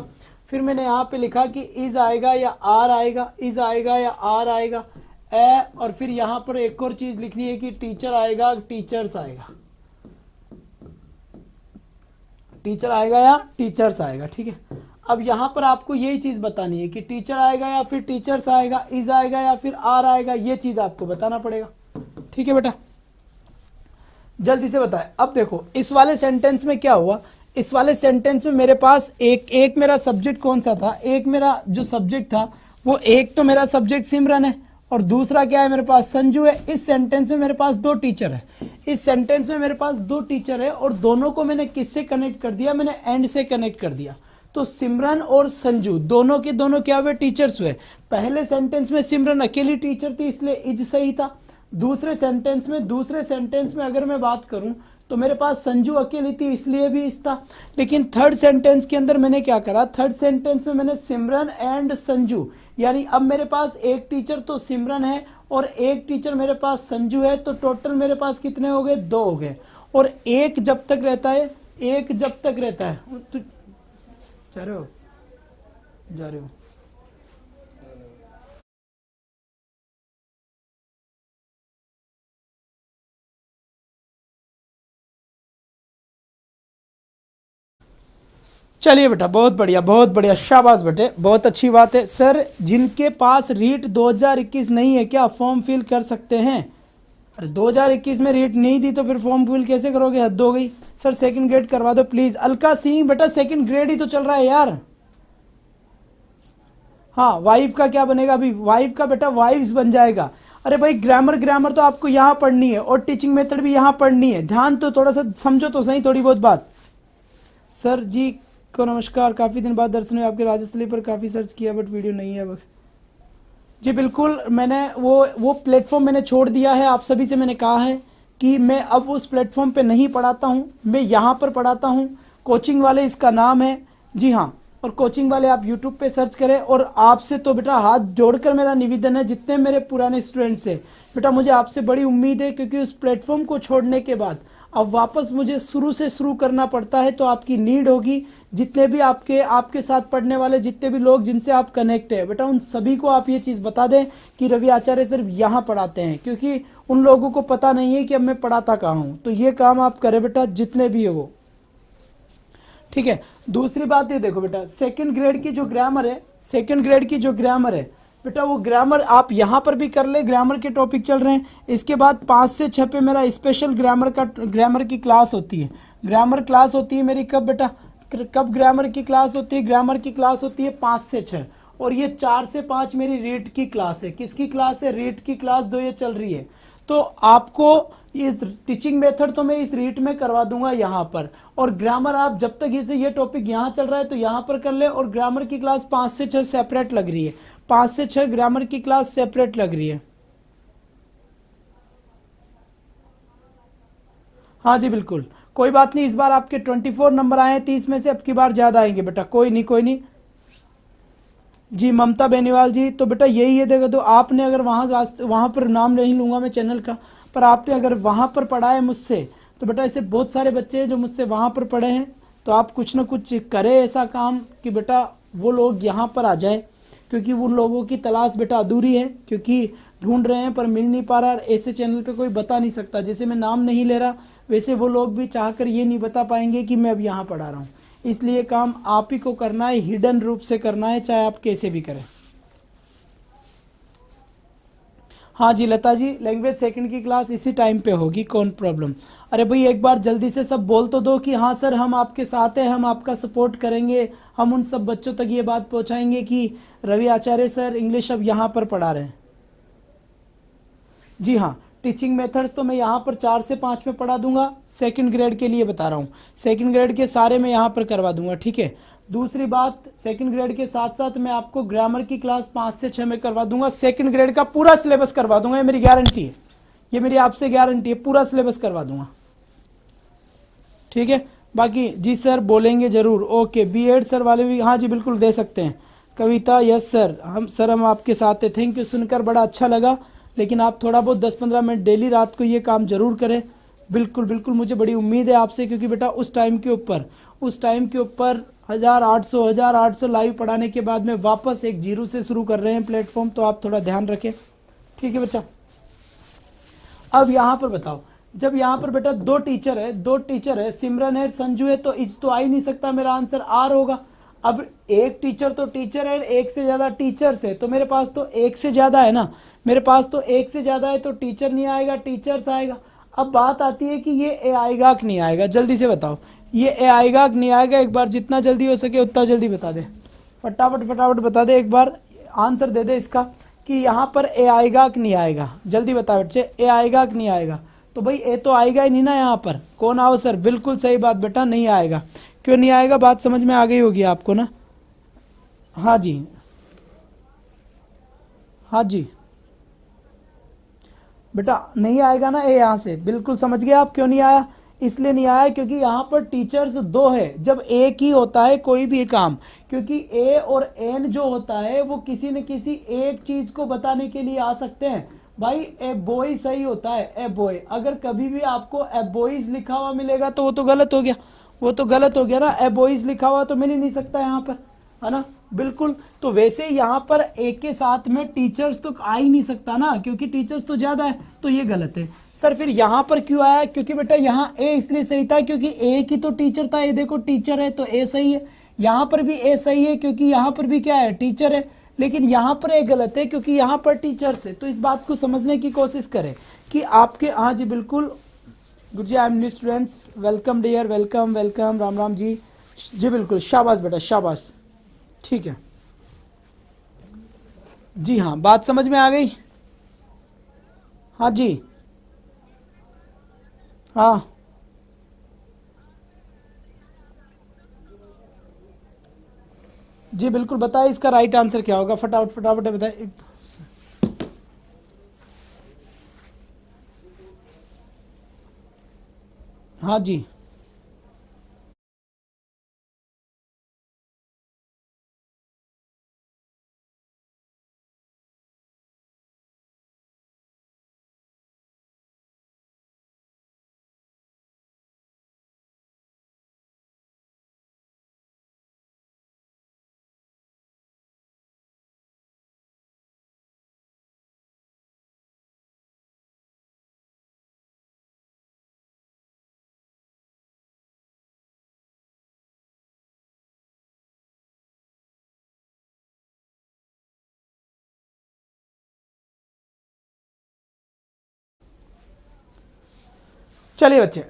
फिर मैंने यहाँ पे लिखा कि इज आएगा या आर आएगा, इज आएगा या आर आएगा, ए, और फिर यहाँ पर एक और चीज लिखनी है कि टीचर आएगा, टीचर्स आएगा, टीचर आएगा या टीचर्स आएगा। ठीक है, अब यहाँ पर आपको यही चीज बतानी है कि टीचर आएगा या फिर टीचर्स आएगा, इज आएगा या फिर आर आएगा, ये चीज आपको बताना पड़ेगा। ठीक है बेटा, जल्दी से बताए। अब देखो इस वाले सेंटेंस में क्या हुआ, इस वाले सेंटेंस में मेरे पास एक मेरा सब्जेक्ट कौन सा था, एक मेरा जो सब्जेक्ट था वो, एक तो मेरा सब्जेक्ट सिमरन है और दूसरा क्या है मेरे पास, संजू है। इस सेंटेंस में मेरे पास दो टीचर है, इस सेंटेंस में मेरे पास दो टीचर है, और दोनों को मैंने किससे कनेक्ट कर दिया, मैंने एंड से कनेक्ट कर दिया। तो सिमरन और संजू दोनों के दोनों क्या हुए, टीचर्स हुए। पहले सेंटेंस में सिमरन अकेली टीचर थी इसलिए इज सही था। दूसरे सेंटेंस में अगर मैं बात करूं तो मेरे पास संजू अकेली थी इसलिए भी इस था। लेकिन थर्ड सेंटेंस के अंदर मैंने क्या करा, थर्ड सेंटेंस में मैंने सिमरन एंड संजू, यानी अब मेरे पास एक टीचर तो सिमरन है और एक टीचर मेरे पास संजू है, तो टोटल मेरे पास कितने हो गए, दो हो गए। और एक जब तक रहता है, एक जब तक रहता है, तो जा रहे हो चलिए बेटा, बहुत बढ़िया, शाबाश बेटे, बहुत अच्छी बात है। सर जिनके पास रीट 2021 नहीं है क्या फॉर्म फिल कर सकते हैं? अरे 2021 में रीट नहीं दी तो फिर फॉर्म फिल कैसे करोगे, हद हो गई। सर सेकंड ग्रेड करवा दो प्लीज। अलका सिंह बेटा सेकंड ग्रेड ही तो चल रहा है यार। हाँ वाइफ का क्या बनेगा अभी, वाइफ का बेटा वाइफ्स बन जाएगा। अरे भाई ग्रामर तो आपको यहाँ पढ़नी है और टीचिंग मेथड भी यहाँ पढ़नी है, ध्यान तो थोड़ा सा समझो तो सही थोड़ी बहुत बात। सर जी को नमस्कार, काफ़ी दिन बाद दर्शन हुए आपके, राजस्थली पर काफ़ी सर्च किया बट वीडियो नहीं है अब। जी बिल्कुल, मैंने वो प्लेटफॉर्म मैंने छोड़ दिया है। आप सभी से मैंने कहा है कि मैं अब उस प्लेटफॉर्म पे नहीं पढ़ाता हूँ, मैं यहाँ पर पढ़ाता हूँ। कोचिंग वाले इसका नाम है, जी हाँ, और कोचिंग वाले आप यूट्यूब पे सर्च करें। और आपसे तो बेटा हाथ जोड़कर मेरा निवेदन है, जितने मेरे पुराने स्टूडेंट्स हैं बेटा, मुझे आपसे बड़ी उम्मीद है, क्योंकि उस प्लेटफॉर्म को छोड़ने के बाद अब वापस मुझे शुरू से शुरू करना पड़ता है, तो आपकी नीड होगी। जितने भी आपके साथ पढ़ने वाले जितने भी लोग जिनसे आप कनेक्ट है बेटा, उन सभी को आप ये चीज़ बता दें कि रवि आचार्य सर यहाँ पढ़ाते हैं, क्योंकि उन लोगों को पता नहीं है कि अब मैं पढ़ाता कहाँ हूँ। तो ये काम आप करें बेटा, जितने भी है वो, ठीक है। दूसरी बात ये देखो बेटा, सेकंड ग्रेड की जो ग्रामर है, सेकंड ग्रेड की जो ग्रामर है बेटा, वो ग्रामर आप यहाँ पर भी कर ले, ग्रामर के टॉपिक चल रहे हैं। इसके बाद 5 से 6 पे मेरा स्पेशल ग्रामर की क्लास होती है। ग्रामर क्लास होती है मेरी कब बेटा, कब ग्रामर की क्लास होती है, ग्रामर की क्लास होती है 5 से 6, और ये 4 से 5 मेरी रीट की क्लास है। किसकी क्लास है, रीट की क्लास, जो ये चल रही है। तो आपको इस टीचिंग मेथड तो मैं इस रीट में करवा दूंगा यहाँ पर, और ग्रामर आप जब तक ये टॉपिक यहाँ चल रहा है तो यहाँ पर कर ले। और ग्रामर की क्लास 5 से 6 सेपरेट लग रही है, 5 से 6 ग्रामर की क्लास सेपरेट लग रही है। हाँ जी बिल्कुल, कोई बात नहीं। इस बार आपके 24 नंबर आए हैं, 30 में से अब की बार ज्यादा आएंगे बेटा, कोई नहीं जी। ममता बेनीवाल जी, तो बेटा यही है, देखो तो आपने अगर वहाँ पर नाम नहीं लूंगा मैं चैनल का, पर आपने अगर वहाँ पर पढ़ा है मुझसे, तो बेटा ऐसे बहुत सारे बच्चे हैं जो मुझसे वहाँ पर पढ़े हैं। तो आप कुछ ना कुछ करें ऐसा काम कि बेटा वो लोग यहाँ पर आ जाए, क्योंकि उन लोगों की तलाश बेटा अधूरी है, क्योंकि ढूंढ रहे हैं पर मिल नहीं पा रहा। ऐसे चैनल पे कोई बता नहीं सकता, जैसे मैं नाम नहीं ले रहा वैसे वो लोग भी चाहकर ये नहीं बता पाएंगे कि मैं अब यहाँ पढ़ा रहा हूँ। इसलिए काम आप ही को करना है, हिडन रूप से करना है, चाहे आप कैसे भी करें। हाँ जी लता जी, लैंग्वेज सेकंड की क्लास इसी टाइम पे होगी, कौन प्रॉब्लम। अरे भाई एक बार जल्दी से सब बोल तो दो कि हाँ सर हम आपके साथ हैं, हम आपका सपोर्ट करेंगे, हम उन सब बच्चों तक ये बात पहुंचाएंगे कि रवि आचार्य सर इंग्लिश अब यहाँ पर पढ़ा रहे हैं। जी हाँ, टीचिंग मेथड्स तो मैं यहाँ पर 4 से 5 में पढ़ा दूंगा, सेकंड ग्रेड के लिए बता रहा हूँ, सेकंड ग्रेड के सारे मैं यहाँ पर करवा दूंगा, ठीक है। दूसरी बात, सेकंड ग्रेड के साथ साथ मैं आपको ग्रामर की क्लास 5 से 6 में करवा दूंगा, सेकंड ग्रेड का पूरा सिलेबस करवा दूंगा, ये मेरी गारंटी है, ये मेरी आपसे गारंटी है, पूरा सिलेबस करवा दूंगा, ठीक है। बाकी जी सर बोलेंगे ज़रूर, ओके। B.Ed सर वाले भी हाँ जी बिल्कुल दे सकते हैं। कविता यस सर, हम आपके साथ हैं, थैंक यू, सुनकर बड़ा अच्छा लगा। लेकिन आप थोड़ा बहुत 10-15 मिनट डेली रात को ये काम ज़रूर करें। बिल्कुल बिल्कुल मुझे बड़ी उम्मीद है आपसे, क्योंकि बेटा उस टाइम के ऊपर 1800 लाइव पढ़ाने के बाद में वापस एक जीरो से शुरू कर रहे हैं प्लेटफॉर्म, तो आप थोड़ा ध्यान रखें, ठीक है बच्चा। अब यहाँ पर बताओ, जब यहाँ पर बेटा दो टीचर है, सिमरन है, संजू है, तो इज तो आ ही नहीं सकता, मेरा आंसर आर होगा। अब एक टीचर तो टीचर है, एक से ज्यादा टीचर्स है, तो मेरे पास तो एक से ज्यादा है ना, मेरे पास तो एक से ज्यादा है, तो टीचर नहीं आएगा, टीचर्स आएगा। अब बात आती है कि ये ए आएगा कि नहीं आएगा, जल्दी से बताओ, ये ए आएगा कि नहीं आएगा। एक बार जितना जल्दी हो सके उतना जल्दी बता दे, फटाफट बता दे, एक बार आंसर दे दे इसका कि यहाँ पर ए आएगा कि नहीं आएगा। जल्दी बता बच्चे, ए आएगा कि नहीं आएगा। तो भाई ए तो आएगा ही नहीं ना यहाँ पर। कौन आओ सर, बिल्कुल सही बात बेटा, नहीं आएगा। क्यों नहीं आएगा, बात समझ में आ गई होगी आपको ना। हाँ जी, हाँ जी बेटा नहीं आएगा ना ए यहाँ से, बिल्कुल समझ गए आप। क्यों नहीं आया, इसलिए नहीं आया क्योंकि यहाँ पर टीचर्स दो है, जब एक ही होता है कोई भी काम, क्योंकि ए और एन जो होता है वो किसी न किसी एक चीज को बताने के लिए आ सकते हैं। भाई ए बॉय सही होता है, ए बॉय, अगर कभी भी आपको ए बॉयज लिखा हुआ मिलेगा तो वो तो गलत हो गया, वो तो गलत हो गया ना, ए बॉयज लिखा हुआ तो मिल ही नहीं सकता यहाँ पर, है ना, बिल्कुल। तो वैसे यहाँ पर एक के साथ में टीचर्स तो आ ही नहीं सकता ना, क्योंकि टीचर्स तो ज्यादा है, तो ये गलत है। सर फिर यहाँ पर क्यों आया, क्योंकि बेटा यहाँ ए इसलिए सही था क्योंकि ए की तो टीचर था, ये देखो टीचर है तो ए सही है। यहाँ पर भी ए सही है क्योंकि यहाँ पर भी क्या है, टीचर है। लेकिन यहाँ पर ए गलत है क्योंकि यहाँ पर टीचर्स है। तो इस बात को समझने की कोशिश करें कि आपके, हाँ जी बिल्कुल गुड जी, I am new students, welcome dear, welcome welcome, Ram Ram ji, जी बिल्कुल, शाबाश बेटा शाबाश, ठीक है जी। हाँ बात समझ में आ गई, हाँ जी, हाँ जी बिल्कुल। बताए इसका राइट आंसर क्या होगा, फटाफट बताए। हाँ जी, चलिए बच्चे,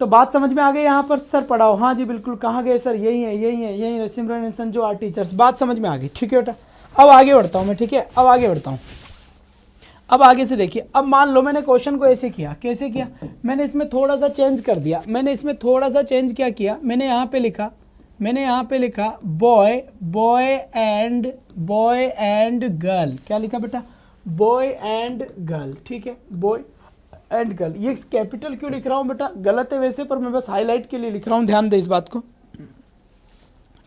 तो बात समझ में आ गई यहाँ पर। सर पढ़ाओ, हाँ जी बिल्कुल, कहाँ गए सर, यही है सिमरन संजू आर टीचर्स। बात समझ में आ गई, ठीक है बेटा। अब आगे बढ़ता हूँ मैं, ठीक है, अब आगे बढ़ता हूँ। अब आगे से देखिए, अब मान लो मैंने क्वेश्चन को ऐसे किया, कैसे किया, मैंने इसमें थोड़ा सा चेंज कर दिया। मैंने इसमें थोड़ा सा चेंज क्या किया, मैंने यहाँ पे लिखा बॉय एंड गर्ल। क्या लिखा बेटा, बॉय एंड गर्ल, ठीक है, बॉय एंड गर्ल। ये कैपिटल क्यों लिख रहा हूँ बेटा, गलत है वैसे, पर मैं बस हाईलाइट के लिए लिख रहा हूँ, ध्यान दे इस बात को,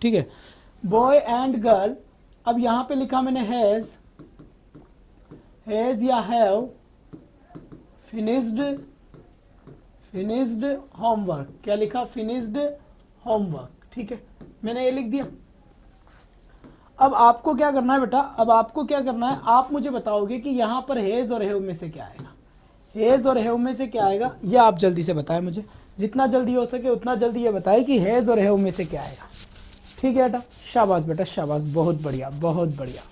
ठीक है, बॉय एंड गर्ल। अब यहाँ पे लिखा मैंने हैज या हैव फिनिश्ड होमवर्क। क्या लिखा, फिनिश्ड होमवर्क, ठीक है, मैंने ये लिख दिया। अब आपको क्या करना है बेटा, अब आपको क्या करना है, आप मुझे बताओगे कि यहां पर हैज और हैव में से क्या आएगा, हैज और हैव में से क्या आएगा, ये आप जल्दी से बताएं मुझे, जितना जल्दी हो सके उतना जल्दी ये बताएं कि हैज और हैव में से क्या आएगा। ठीक है बेटा शाबाश, बहुत बढ़िया बहुत बढ़िया।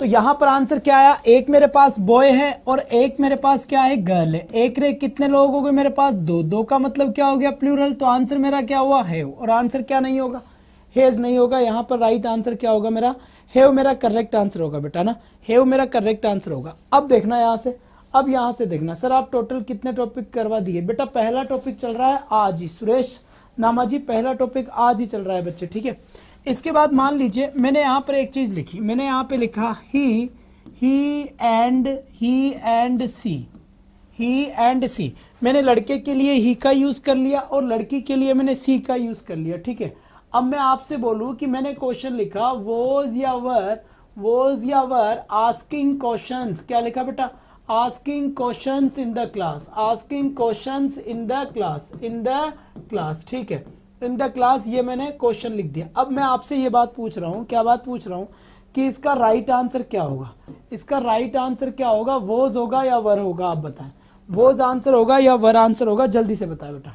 तो यहां पर आंसर क्या आया, एक मेरे पास बॉय है और एक मेरे पास क्या है, गर्ल है। एक रे कितने लोग हो गए मेरे पास, दो का मतलब क्या हो गया, प्लूरल। तो आंसर मेरा क्या हुआ, हैव, और आंसर क्या नहीं होगा, हैज नहीं होगा। यहां पर राइट आंसर क्या होगा मेरा, हैव मेरा करेक्ट आंसर होगा बेटा ना, हैव मेरा करेक्ट आंसर होगा। अब देखना यहां से, अब यहां से देखना, सर आप टोटल कितने टॉपिक करवा दिए बेटा, पहला टॉपिक चल रहा है आज ही, सुरेश नामा जी पहला टॉपिक आज ही चल रहा है बच्चे, ठीक है। इसके बाद मान लीजिए मैंने यहाँ पर एक चीज लिखी, मैंने यहाँ पे लिखा ही एंड सी, ही एंड सी। मैंने लड़के के लिए ही का यूज कर लिया और लड़की के लिए मैंने सी का यूज कर लिया, ठीक है। अब मैं आपसे बोलूं कि मैंने क्वेश्चन लिखा वॉज या वर आस्किंग क्वेश्चंस, क्या लिखा बेटा, asking questions in the class, asking questions in the class, ठीक है, इन द क्लास, ये मैंने क्वेश्चन लिख दिया। अब मैं आपसे ये बात पूछ रहा हूँ, क्या बात पूछ रहा हूँ कि इसका राइट आंसर क्या होगा, इसका राइट आंसर क्या होगा, वॉज होगा या वर होगा, आप बताएं, वॉज आंसर होगा या वर आंसर होगा, जल्दी से बताएं बेटा।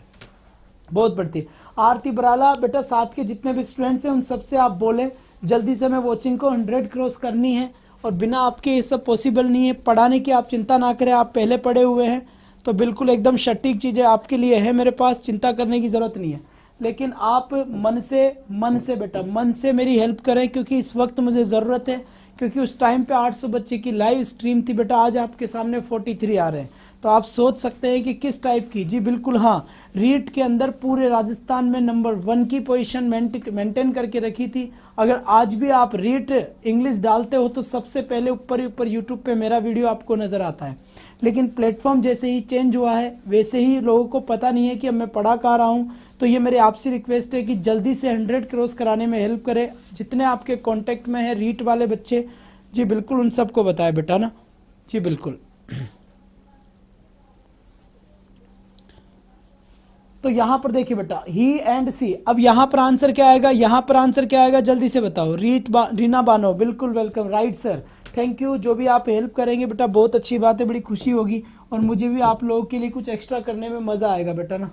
बहुत बढ़ती है आरती बराला, बेटा साथ के जितने भी स्टूडेंट्स हैं उन सबसे आप बोले जल्दी से, मैं वॉचिंग को 100 क्रॉस करनी है और बिना आपके ये सब पॉसिबल नहीं है। पढ़ाने की आप चिंता ना करें, आप पहले पढ़े हुए हैं तो बिल्कुल एकदम सटीक चीज़ें आपके लिए है मेरे पास, चिंता करने की ज़रूरत नहीं है। लेकिन आप मन से बेटा मन से मेरी हेल्प करें, क्योंकि इस वक्त मुझे ज़रूरत है, क्योंकि उस टाइम पे 800 बच्चे की लाइव स्ट्रीम थी बेटा, आज आपके सामने 43 आ रहे हैं। तो आप सोच सकते हैं कि किस टाइप की, जी बिल्कुल हाँ, रीट के अंदर पूरे राजस्थान में नंबर 1 की पोजीशन मेंटेन करके रखी थी। अगर आज भी आप रीट इंग्लिश डालते हो तो सबसे पहले ऊपर ही ऊपर यूट्यूब पे मेरा वीडियो आपको नज़र आता है। लेकिन प्लेटफॉर्म जैसे ही चेंज हुआ है वैसे ही लोगों को पता नहीं है कि अब मैं पढ़ा कहाँ रहा हूँ। तो ये मेरी आपसे रिक्वेस्ट है कि जल्दी से 100 क्रॉस कराने में हेल्प करें। जितने आपके कांटेक्ट में हैं रीट वाले बच्चे, जी बिल्कुल उन सबको बताए बेटा ना, जी बिल्कुल। तो यहां पर देखिए बेटा ही एंड सी, अब यहां पर आंसर क्या आएगा, यहां पर आंसर क्या आएगा, जल्दी से बताओ। रीना बानो, बिल्कुल welcome, right sir, thank you. जो भी आप हेल्प करेंगे बेटा बहुत अच्छी बात है, बड़ी खुशी होगी और मुझे भी आप लोगों के लिए कुछ एक्स्ट्रा करने में मजा आएगा बेटा ना,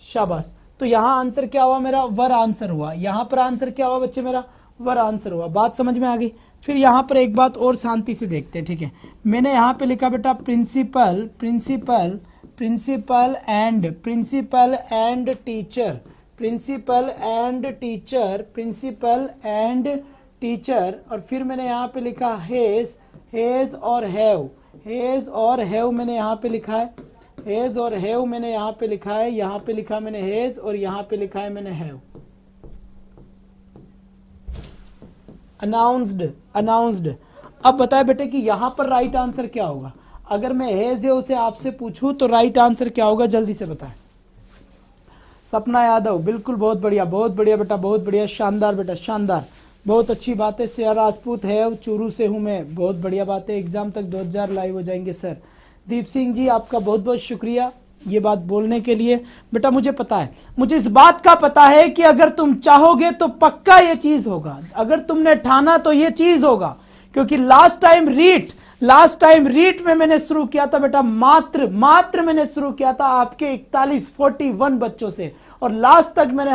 शाबाश। तो यहाँ आंसर क्या हुआ मेरा, वर आंसर हुआ। यहाँ पर आंसर क्या हुआ बच्चे मेरा, वर आंसर हुआ। बात समझ में आ गई। फिर यहाँ पर एक बात और शांति से देखते हैं, ठीक है। मैंने यहाँ पे लिखा बेटा प्रिंसिपल एंड टीचर, और फिर मैंने यहाँ पे लिखा हेज और हैव मैंने यहाँ पे लिखा है, हेज और हैव मैंने यहाँ पे लिखा है, यहाँ पे लिखा मैंने हेज और यहाँ पे लिखा है मैंने हैव। अनाउंस्ड। अब बताए बेटे कि यहाँ पर राइट आंसर क्या होगा। अगर मैं हेज है उसे आपसे पूछूं तो राइट आंसर क्या होगा, जल्दी से बताएं। सपना यादव, बिल्कुल बहुत बढ़िया बेटा, बहुत बढ़िया, शानदार बेटा शानदार, बहुत अच्छी बात है। श्रेया राजपूत है, चूरू से हूं मैं, बहुत बढ़िया बात है। एग्जाम तक 2000 लाइव हो जाएंगे सर। दीप सिंह जी आपका बहुत बहुत शुक्रिया ये बात बोलने के लिए। बेटा मुझे पता है, मुझे इस बात का पता है कि अगर तुम चाहोगे तो पक्का ये चीज होगा, अगर तुमने ठाना तो ये चीज होगा। क्योंकि लास्ट टाइम रीट में मैंने शुरू किया था बेटा, मात्र मैंने शुरू किया था आपके 41 बच्चों से, और लास्ट तक मैंने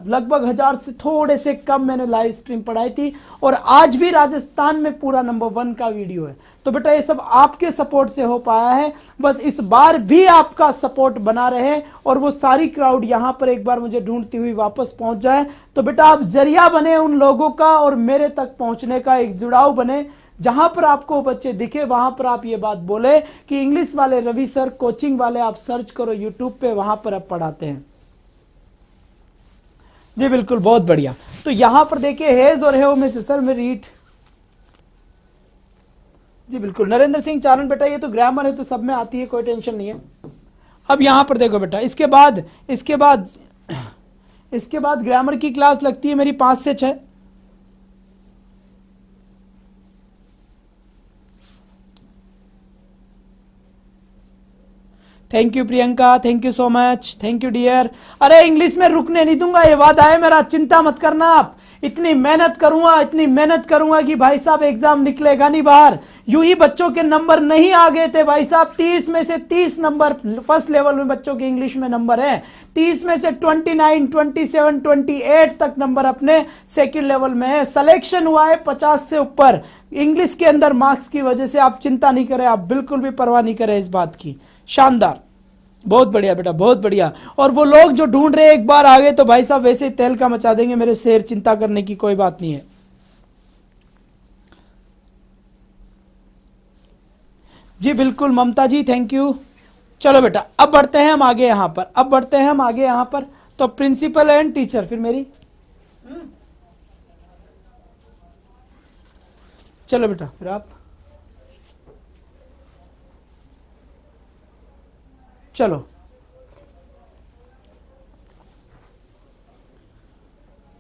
लगभग 1000 से थोड़े से कम मैंने लाइव स्ट्रीम पढ़ाई थी, और आज भी राजस्थान में पूरा नंबर 1 का वीडियो है। तो बेटा ये सब आपके सपोर्ट से हो पाया है, बस इस बार भी आपका सपोर्ट बना रहे और वो सारी क्राउड यहां पर एक बार मुझे ढूंढती हुई वापस पहुंच जाए। तो बेटा आप जरिया बने उन लोगों का और मेरे तक पहुंचने का, एक जुड़ाव बने। जहां पर आपको बच्चे दिखे वहां पर आप ये बात बोले कि इंग्लिश वाले रवि सर कोचिंग वाले, आप सर्च करो यूट्यूब पे, वहां पर आप पढ़ाते हैं। जी बिल्कुल, बहुत बढ़िया। तो यहां पर देखिए हेज और हेव में से सर मैं रीट, जी बिल्कुल। नरेंद्र सिंह चारण बेटा ये तो ग्रामर है तो सब में आती है, कोई टेंशन नहीं है। अब यहां पर देखो बेटा, इसके बाद ग्रामर की क्लास लगती है मेरी 5 से 6। Thank you Priyanka, thank you so much, thank you dear. अरे इंग्लिश में रुकने नहीं दूंगा, ये वादा है मेरा, चिंता मत करना आप। इतनी मेहनत करूंगा कि भाई साहब एग्जाम निकलेगा नहीं बाहर। यूं ही बच्चों के नंबर नहीं आ गए थे भाई साहब, 30 में से 30 नंबर फर्स्ट लेवल में बच्चों के इंग्लिश में नंबर है, 30 में से 29, 27, 28 तक नंबर अपने सेकंड लेवल में है। सिलेक्शन हुआ है 50 से ऊपर इंग्लिश के अंदर मार्क्स की वजह से। आप चिंता नहीं करें, आप बिल्कुल भी परवाह नहीं करें इस बात की। शानदार, बहुत बढ़िया बेटा, बहुत बढ़िया। और वो लोग जो ढूंढ रहे हैं एक बार आ गए तो भाई साहब वैसे ही तेल का मचा देंगे मेरे शेर, चिंता करने की कोई बात नहीं है। जी बिल्कुल ममता जी, थैंक यू। चलो बेटा अब बढ़ते हैं हम आगे यहाँ पर, तो प्रिंसिपल एंड टीचर, फिर मेरी चलो बेटा फिर आप चलो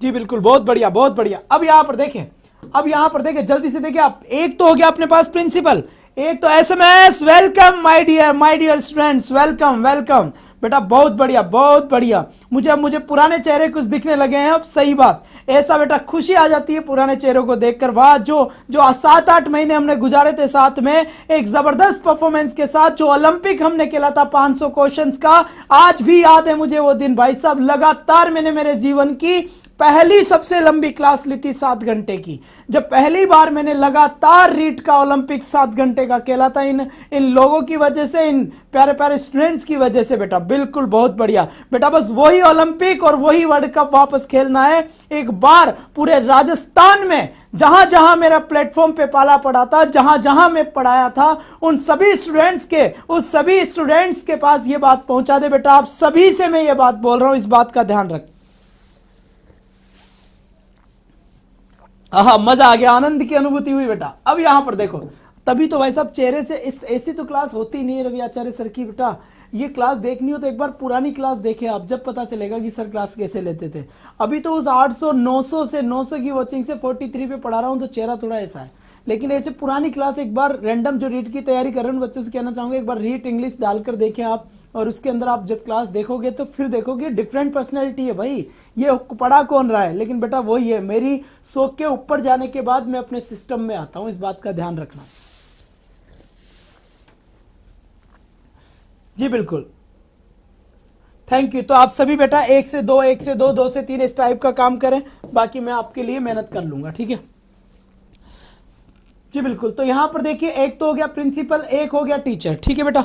जी बिल्कुल, बहुत बढ़िया बहुत बढ़िया। अब यहां पर देखें, अब यहां पर देखें, जल्दी से देखिए आप, एक तो हो गया अपने पास प्रिंसिपल, एक तो SMS. Welcome my dear students, welcome welcome बेटा, बहुत बढ़िया बहुत बढ़िया। मुझे पुराने चेहरे कुछ दिखने लगे हैं अब, सही बात। ऐसा बेटा खुशी आ जाती है पुराने चेहरों को देखकर। वाह, जो 7-8 महीने हमने गुजारे थे साथ में एक जबरदस्त परफॉर्मेंस के साथ, जो ओलंपिक हमने खेला था 500 क्वेश्चंस का, आज भी याद है मुझे वो दिन भाई साहब। लगातार मैंने मेरे जीवन की पहली सबसे लंबी क्लास ली थी 7 घंटे की, जब पहली बार मैंने लगातार रीट का ओलंपिक 7 घंटे का खेला था, इन लोगों की वजह से, इन प्यारे प्यारे स्टूडेंट्स की वजह से बेटा। बिल्कुल बहुत बढ़िया बेटा, बस वही ओलंपिक और वही वर्ल्ड कप वापस खेलना है एक बार पूरे राजस्थान में। जहां जहां मेरा प्लेटफॉर्म पे पाला पड़ा था, जहां जहां मैं पढ़ाया था, उन सभी स्टूडेंट्स के, उस सभी स्टूडेंट्स के पास ये बात पहुंचा दे बेटा। आप सभी से मैं ये बात बोल रहा हूं, इस बात का ध्यान रख। मजा आ गया, आनंद की अनुभूति हुई बेटा। अब यहां पर देखो, तभी तो भाई साहब चेहरे से, इस ऐसी तो क्लास होती नहीं है रवि आचार्य सर की बेटा। ये क्लास देखनी हो तो एक बार पुरानी क्लास देखें आप, जब पता चलेगा कि सर क्लास कैसे लेते थे। अभी तो उस 800 900 की वॉचिंग से 43 पे पढ़ा रहा हूं, तो चेहरा थोड़ा ऐसा है। लेकिन ऐसे पुरानी क्लास एक बार रैंडम जो रीट की तैयारी कर रहे हैं बच्चों से कहना चाहूंगा, एक बार रीट इंग्लिश डालकर देखें आप, और उसके अंदर आप जब क्लास देखोगे तो फिर देखोगे डिफरेंट पर्सनैलिटी है भाई। ये पढ़ा कौन रहा है, लेकिन बेटा वही है। मेरी 100 के ऊपर जाने के बाद मैं अपने सिस्टम में आता हूं, इस बात का ध्यान रखना जी बिल्कुल। Thank you. तो आप सभी बेटा 1 से 2, 1 से 2, 2 से 3 इस टाइप का काम करें, बाकी मैं आपके लिए मेहनत कर लूंगा, ठीक है जी बिल्कुल। तो यहां पर देखिए, एक तो हो गया प्रिंसिपल, एक हो गया टीचर, ठीक है बेटा।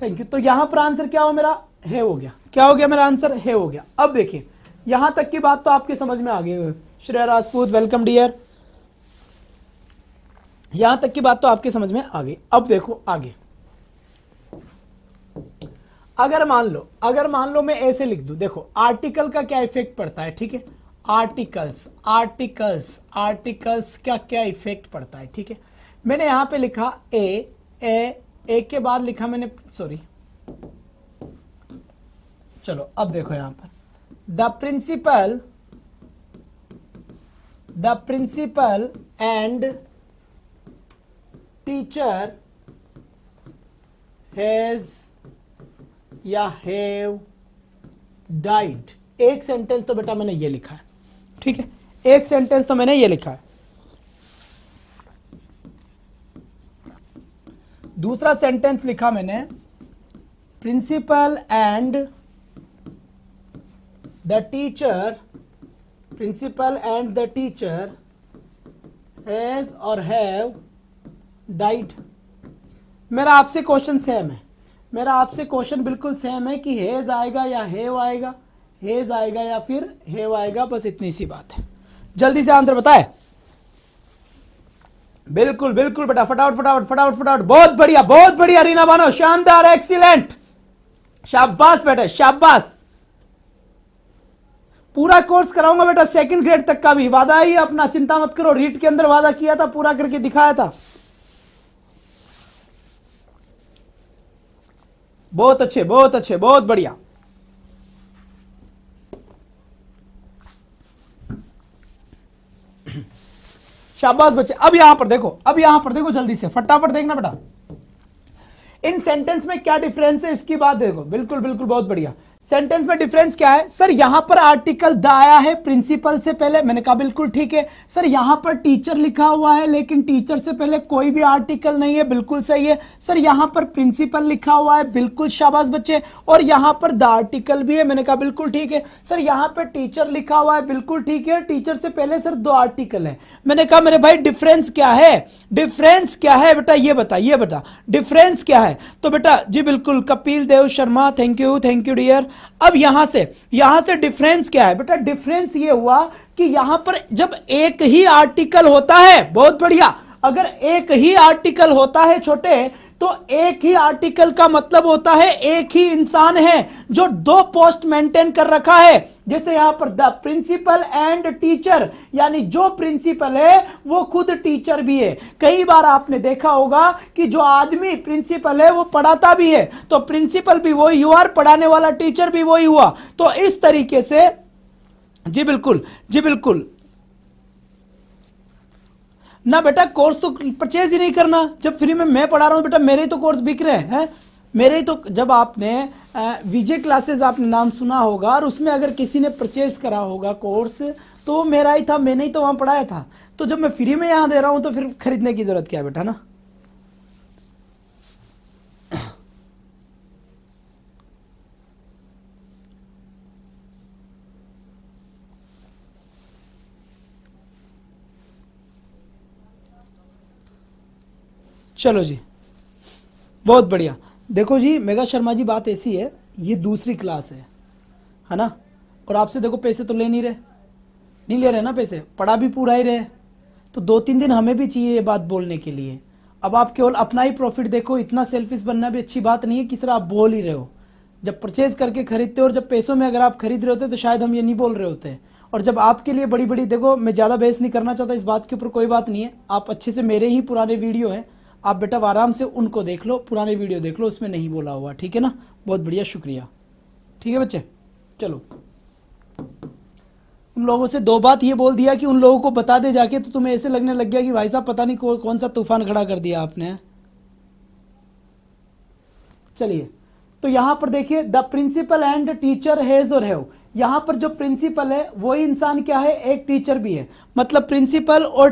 Thank you. तो यहां पर आंसर क्या हो मेरा, है हो गया। क्या हो गया मेरा आंसर, है हो गया। अब देखिए यहां तक की बात तो आपके समझ में आ गई। श्रेया राजपूत वेलकम डियर, यहां तक की बात तो आपके समझ में आ गई। अब देखो आगे, अगर मान लो मैं ऐसे लिख दूं, देखो आर्टिकल का क्या इफेक्ट पड़ता है, ठीक है। आर्टिकल्स का क्या इफेक्ट पड़ता है, ठीक है। मैंने यहां पे लिखा ए के बाद लिखा मैंने, सॉरी, चलो अब देखो यहां पर, the principal and teacher has या हैव डाइड। एक सेंटेंस तो बेटा मैंने ये लिखा है, ठीक है, एक सेंटेंस तो मैंने ये लिखा है। दूसरा सेंटेंस लिखा मैंने, principal and the teacher has और हैव डाइड। मेरा आपसे क्वेश्चन सेम है, मेरा आपसे क्वेश्चन बिल्कुल सेम है कि हैज आएगा या हैव आएगा, हैज आएगा या फिर हैव आएगा, बस इतनी सी बात है। जल्दी से आंसर बताए। बिल्कुल बिल्कुल बेटा, फटाफट। बहुत बढ़िया रीना बानो, शानदार, एक्सीलेंट, शाबाश बेटा शाबाश। पूरा कोर्स कराऊंगा बेटा 2nd ग्रेड तक का भी, वादा ही अपना, चिंता मत करो। रीट के अंदर वादा किया था, पूरा करके दिखाया था। बहुत अच्छे बहुत बढ़िया। शाबाश बच्चे। अब यहां पर देखो जल्दी से, फटाफट देखना बेटा, इन सेंटेंस में क्या डिफरेंस है इसकी बात देखो। बिल्कुल बहुत बढ़िया। सेंटेंस में डिफरेंस क्या है सर, यहां पर आर्टिकल द आया है प्रिंसिपल से पहले, मैंने कहा बिल्कुल ठीक है सर। यहां पर टीचर लिखा हुआ है लेकिन टीचर से पहले कोई भी आर्टिकल नहीं है, बिल्कुल सही है सर। यहां पर प्रिंसिपल लिखा हुआ है, बिल्कुल शाबाश बच्चे। और यहां पर द आर्टिकल भी है, मैंने कहा बिल्कुल ठीक है सर। यहां पर टीचर लिखा हुआ है, बिल्कुल ठीक है। टीचर से पहले सर 2 आर्टिकल है। मैंने कहा मेरे भाई डिफरेंस क्या है, डिफरेंस क्या है बेटा, ये बता डिफरेंस क्या है। तो बेटा जी बिल्कुल, Kapil Dev Sharma, thank you dear. अब यहां से डिफरेंस क्या है बेटा, डिफरेंस ये हुआ कि यहां पर जब एक ही आर्टिकल होता है, बहुत बढ़िया, अगर एक ही आर्टिकल होता है छोटे, तो एक ही आर्टिकल का मतलब होता है एक ही इंसान है जो दो पोस्ट मेंटेन कर रखा है। जैसे यहां पर द प्रिंसिपल एंड टीचर, यानी जो प्रिंसिपल है वो खुद टीचर भी है। कई बार आपने देखा होगा कि जो आदमी प्रिंसिपल है वो पढ़ाता भी है, तो प्रिंसिपल भी वही हुआ और पढ़ाने वाला टीचर भी वही हुआ। तो इस तरीके से जी बिल्कुल, जी बिल्कुल ना बेटा, कोर्स तो परचेज ही नहीं करना। जब फ्री में मैं पढ़ा रहा हूं बेटा, मेरे ही तो कोर्स बिक रहे हैं, मेरे ही तो। जब आपने विजय क्लासेस आपने नाम सुना होगा और उसमें अगर किसी ने परचेज करा होगा कोर्स तो वो मेरा ही था, मैंने ही तो वहां पढ़ाया था। तो जब मैं फ्री में यहां दे रहा हूं तो फिर खरीदने की जरूरत क्या है बेटा ना। चलो जी, बहुत बढ़िया। देखो जी मेघा शर्मा जी, बात ऐसी है, ये दूसरी क्लास है ना, और आपसे देखो पैसे तो ले नहीं ले रहे ना पैसे, पढ़ा भी पूरा ही रहे, तो 2-3 दिन हमें भी चाहिए ये बात बोलने के लिए। अब आप केवल अपना ही प्रॉफिट देखो, इतना सेल्फिश बनना भी अच्छी बात नहीं है कि सिर्फ आप बोल ही रहे हो। जब परचेज करके खरीदते हो और जब पैसों में अगर आप खरीद रहे होते तो शायद हम ये नहीं बोल रहे होते। और जब आपके लिए बड़ी बड़ी, देखो मैं ज़्यादा बहस नहीं करना चाहता इस बात के ऊपर, कोई बात नहीं है। आप अच्छे से, मेरे ही पुराने वीडियो हैं, आप बेटा आराम से उनको देख लो, पुराने वीडियो देख लो, उसमें नहीं बोला हुआ, ठीक है ना। बहुत बढ़िया, शुक्रिया। ठीक है बच्चे, चलो। उन लोगों से 2 बात ये बोल दिया कि उन लोगों को बता दे जाके, तो तुम्हें ऐसे लगने लग गया कि भाई साहब पता नहीं कौन सा तूफान खड़ा कर दिया आपने। चलिए, तो यहां पर देखिए, the principal and teacher has और हैव। यहां पर जो प्रिंसिपल है वही इंसान क्या है, एक टीचर भी है। मतलब प्रिंसिपल और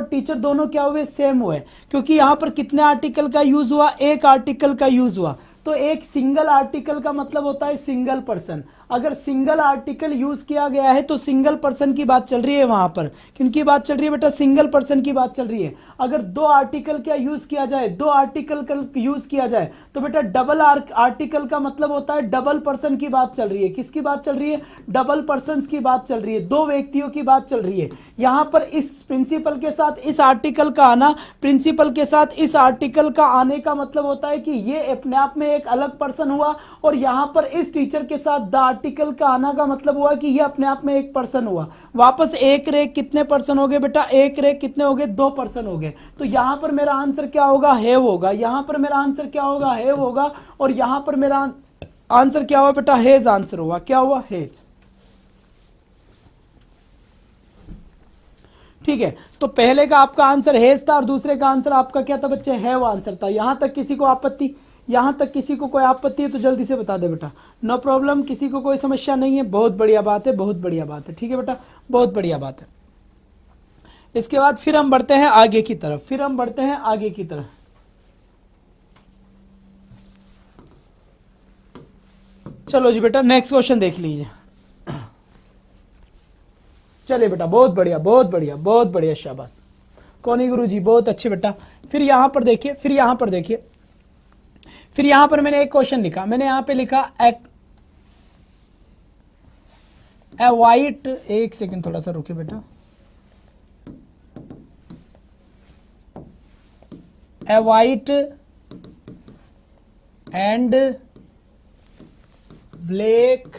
टीचर दोनों क्या हुए, सेम हुए, क्योंकि यहां पर कितने आर्टिकल का यूज हुआ, एक आर्टिकल का यूज हुआ। तो एक सिंगल आर्टिकल का मतलब होता है सिंगल पर्सन। अगर सिंगल आर्टिकल यूज किया गया है तो सिंगल पर्सन की बात चल रही है वहां पर। किनकी बात चल रही है बेटा, सिंगल पर्सन की बात चल रही है। अगर 2 आर्टिकल क्या यूज किया जाए, 2 आर्टिकल यूज किया जाए तो बेटा डबल आर्टिकल का मतलब होता है डबल पर्सन की बात चल रही है। किसकी बात चल रही है, डबल पर्सन की बात चल रही है, 2 व्यक्तियों की बात चल रही है। यहां पर इस प्रिंसिपल के साथ इस आर्टिकल का आना, प्रिंसिपल के साथ इस आर्टिकल का आने का मतलब होता है कि ये अपने आप में एक अलग पर्सन हुआ, और यहां पर इस टीचर के साथ द आर्टिकल का आना का मतलब हुआ कि ये अपने आप में एक पर्सन हुआ। वापस एक रे कितने पर्सन हो गए बेटा, एक रे कितने हो गए, 2 पर्सन हो गए। तो यहां पर मेरा आंसर क्या होगा, हैव होगा। यहां पर मेरा आंसर क्या होगा, हैव होगा। और यहां पर मेरा आंसर क्या हुआ बेटा, हैज आंसर हुआ। क्या हुआ, हैज। ठीक है, तो पहले का आपका आंसर हैज था और दूसरे का आंसर आपका क्या था बच्चे, हैव आंसर था। यहां तक किसी को आपत्ति, यहां तक किसी को कोई आपत्ति है तो जल्दी से बता दे बेटा। नो प्रॉब्लम, किसी को कोई समस्या नहीं है, बहुत बढ़िया बात है, बहुत बढ़िया बात है। ठीक है बेटा, बहुत बढ़िया बात है। इसके बाद फिर हम बढ़ते हैं आगे की तरफ, चलो जी बेटा, नेक्स्ट क्वेश्चन देख लीजिए। चलिए बेटा, बहुत बढ़िया, शाबाश कौनी गुरु जी, बहुत अच्छे बेटा। फिर यहां पर देखिए, फिर यहां पर मैंने एक क्वेश्चन लिखा, मैंने यहां पे लिखा ए वाइट, एक सेकंड थोड़ा सा रुके बेटा, a white and black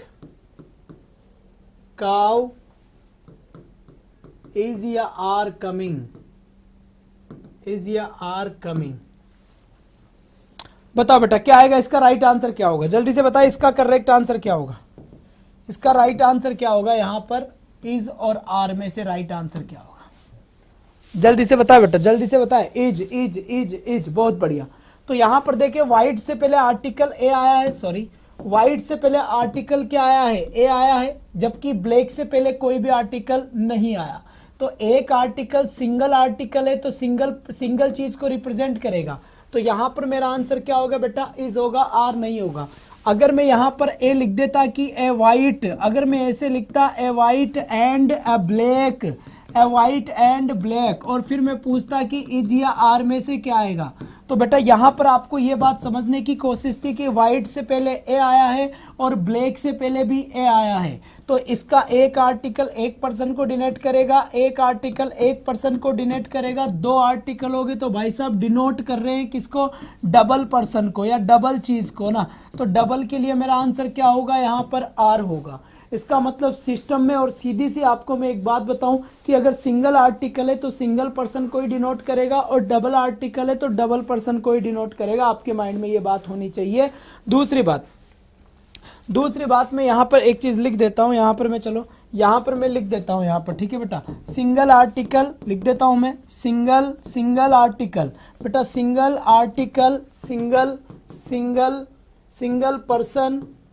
cow is या are coming, बताओ बेटा क्या आएगा, इसका राइट आंसर क्या होगा, जल्दी से बताए, इसका करेक्ट आंसर क्या होगा, इसका राइट आंसर क्या होगा। यहां पर इज और आर में से राइट आंसर क्या होगा, जल्दी से बताए बेटा, जल्दी से बताए। इज, बहुत बढ़िया। तो यहां पर देखिए, व्हाइट से पहले आर्टिकल ए आया है, सॉरी, व्हाइट से पहले आर्टिकल क्या आया है, ए आया है, जबकि ब्लैक से पहले कोई भी आर्टिकल नहीं आया। तो एक आर्टिकल सिंगल आर्टिकल है तो सिंगल चीज को रिप्रेजेंट करेगा। तो यहां पर मेरा आंसर क्या होगा बेटा, इज होगा, आर नहीं होगा। अगर मैं यहां पर ए लिख देता कि ए वाइट, अगर मैं ऐसे लिखता ए वाइट एंड ए ब्लैक, और फिर मैं पूछता कि इज या आर में से क्या आएगा, तो बेटा यहाँ पर आपको ये बात समझने की कोशिश थी कि वाइट से पहले ए आया है और ब्लैक से पहले भी ए आया है, तो इसका एक आर्टिकल एक पर्सन को डिनोट करेगा, एक आर्टिकल एक पर्सन को डिनोट करेगा, दो आर्टिकल हो गए तो भाई साहब डिनोट कर रहे हैं किसको, डबल पर्सन को या डबल चीज को ना। तो डबल के लिए मेरा आंसर क्या होगा, यहाँ पर आर होगा। इसका मतलब सिस्टम में, और सीधी सी आपको मैं एक बात बताऊं कि अगर सिंगल आर्टिकल है तो सिंगल पर्सन को ही डिनोट करेगा और डबल आर्टिकल है तो डबल पर्सन को ही डिनोट करेगा। आपके माइंड में ये बात होनी चाहिए। दूसरी बात मैं यहाँ पर एक चीज लिख देता हूँ, यहाँ पर मैं चलो यहाँ पर मैं लिख देता हूँ यहाँ पर, ठीक है बेटा, सिंगल आर्टिकल लिख देता हूँ मैं, सिंगल आर्टिकल बेटा, सिंगल आर्टिकल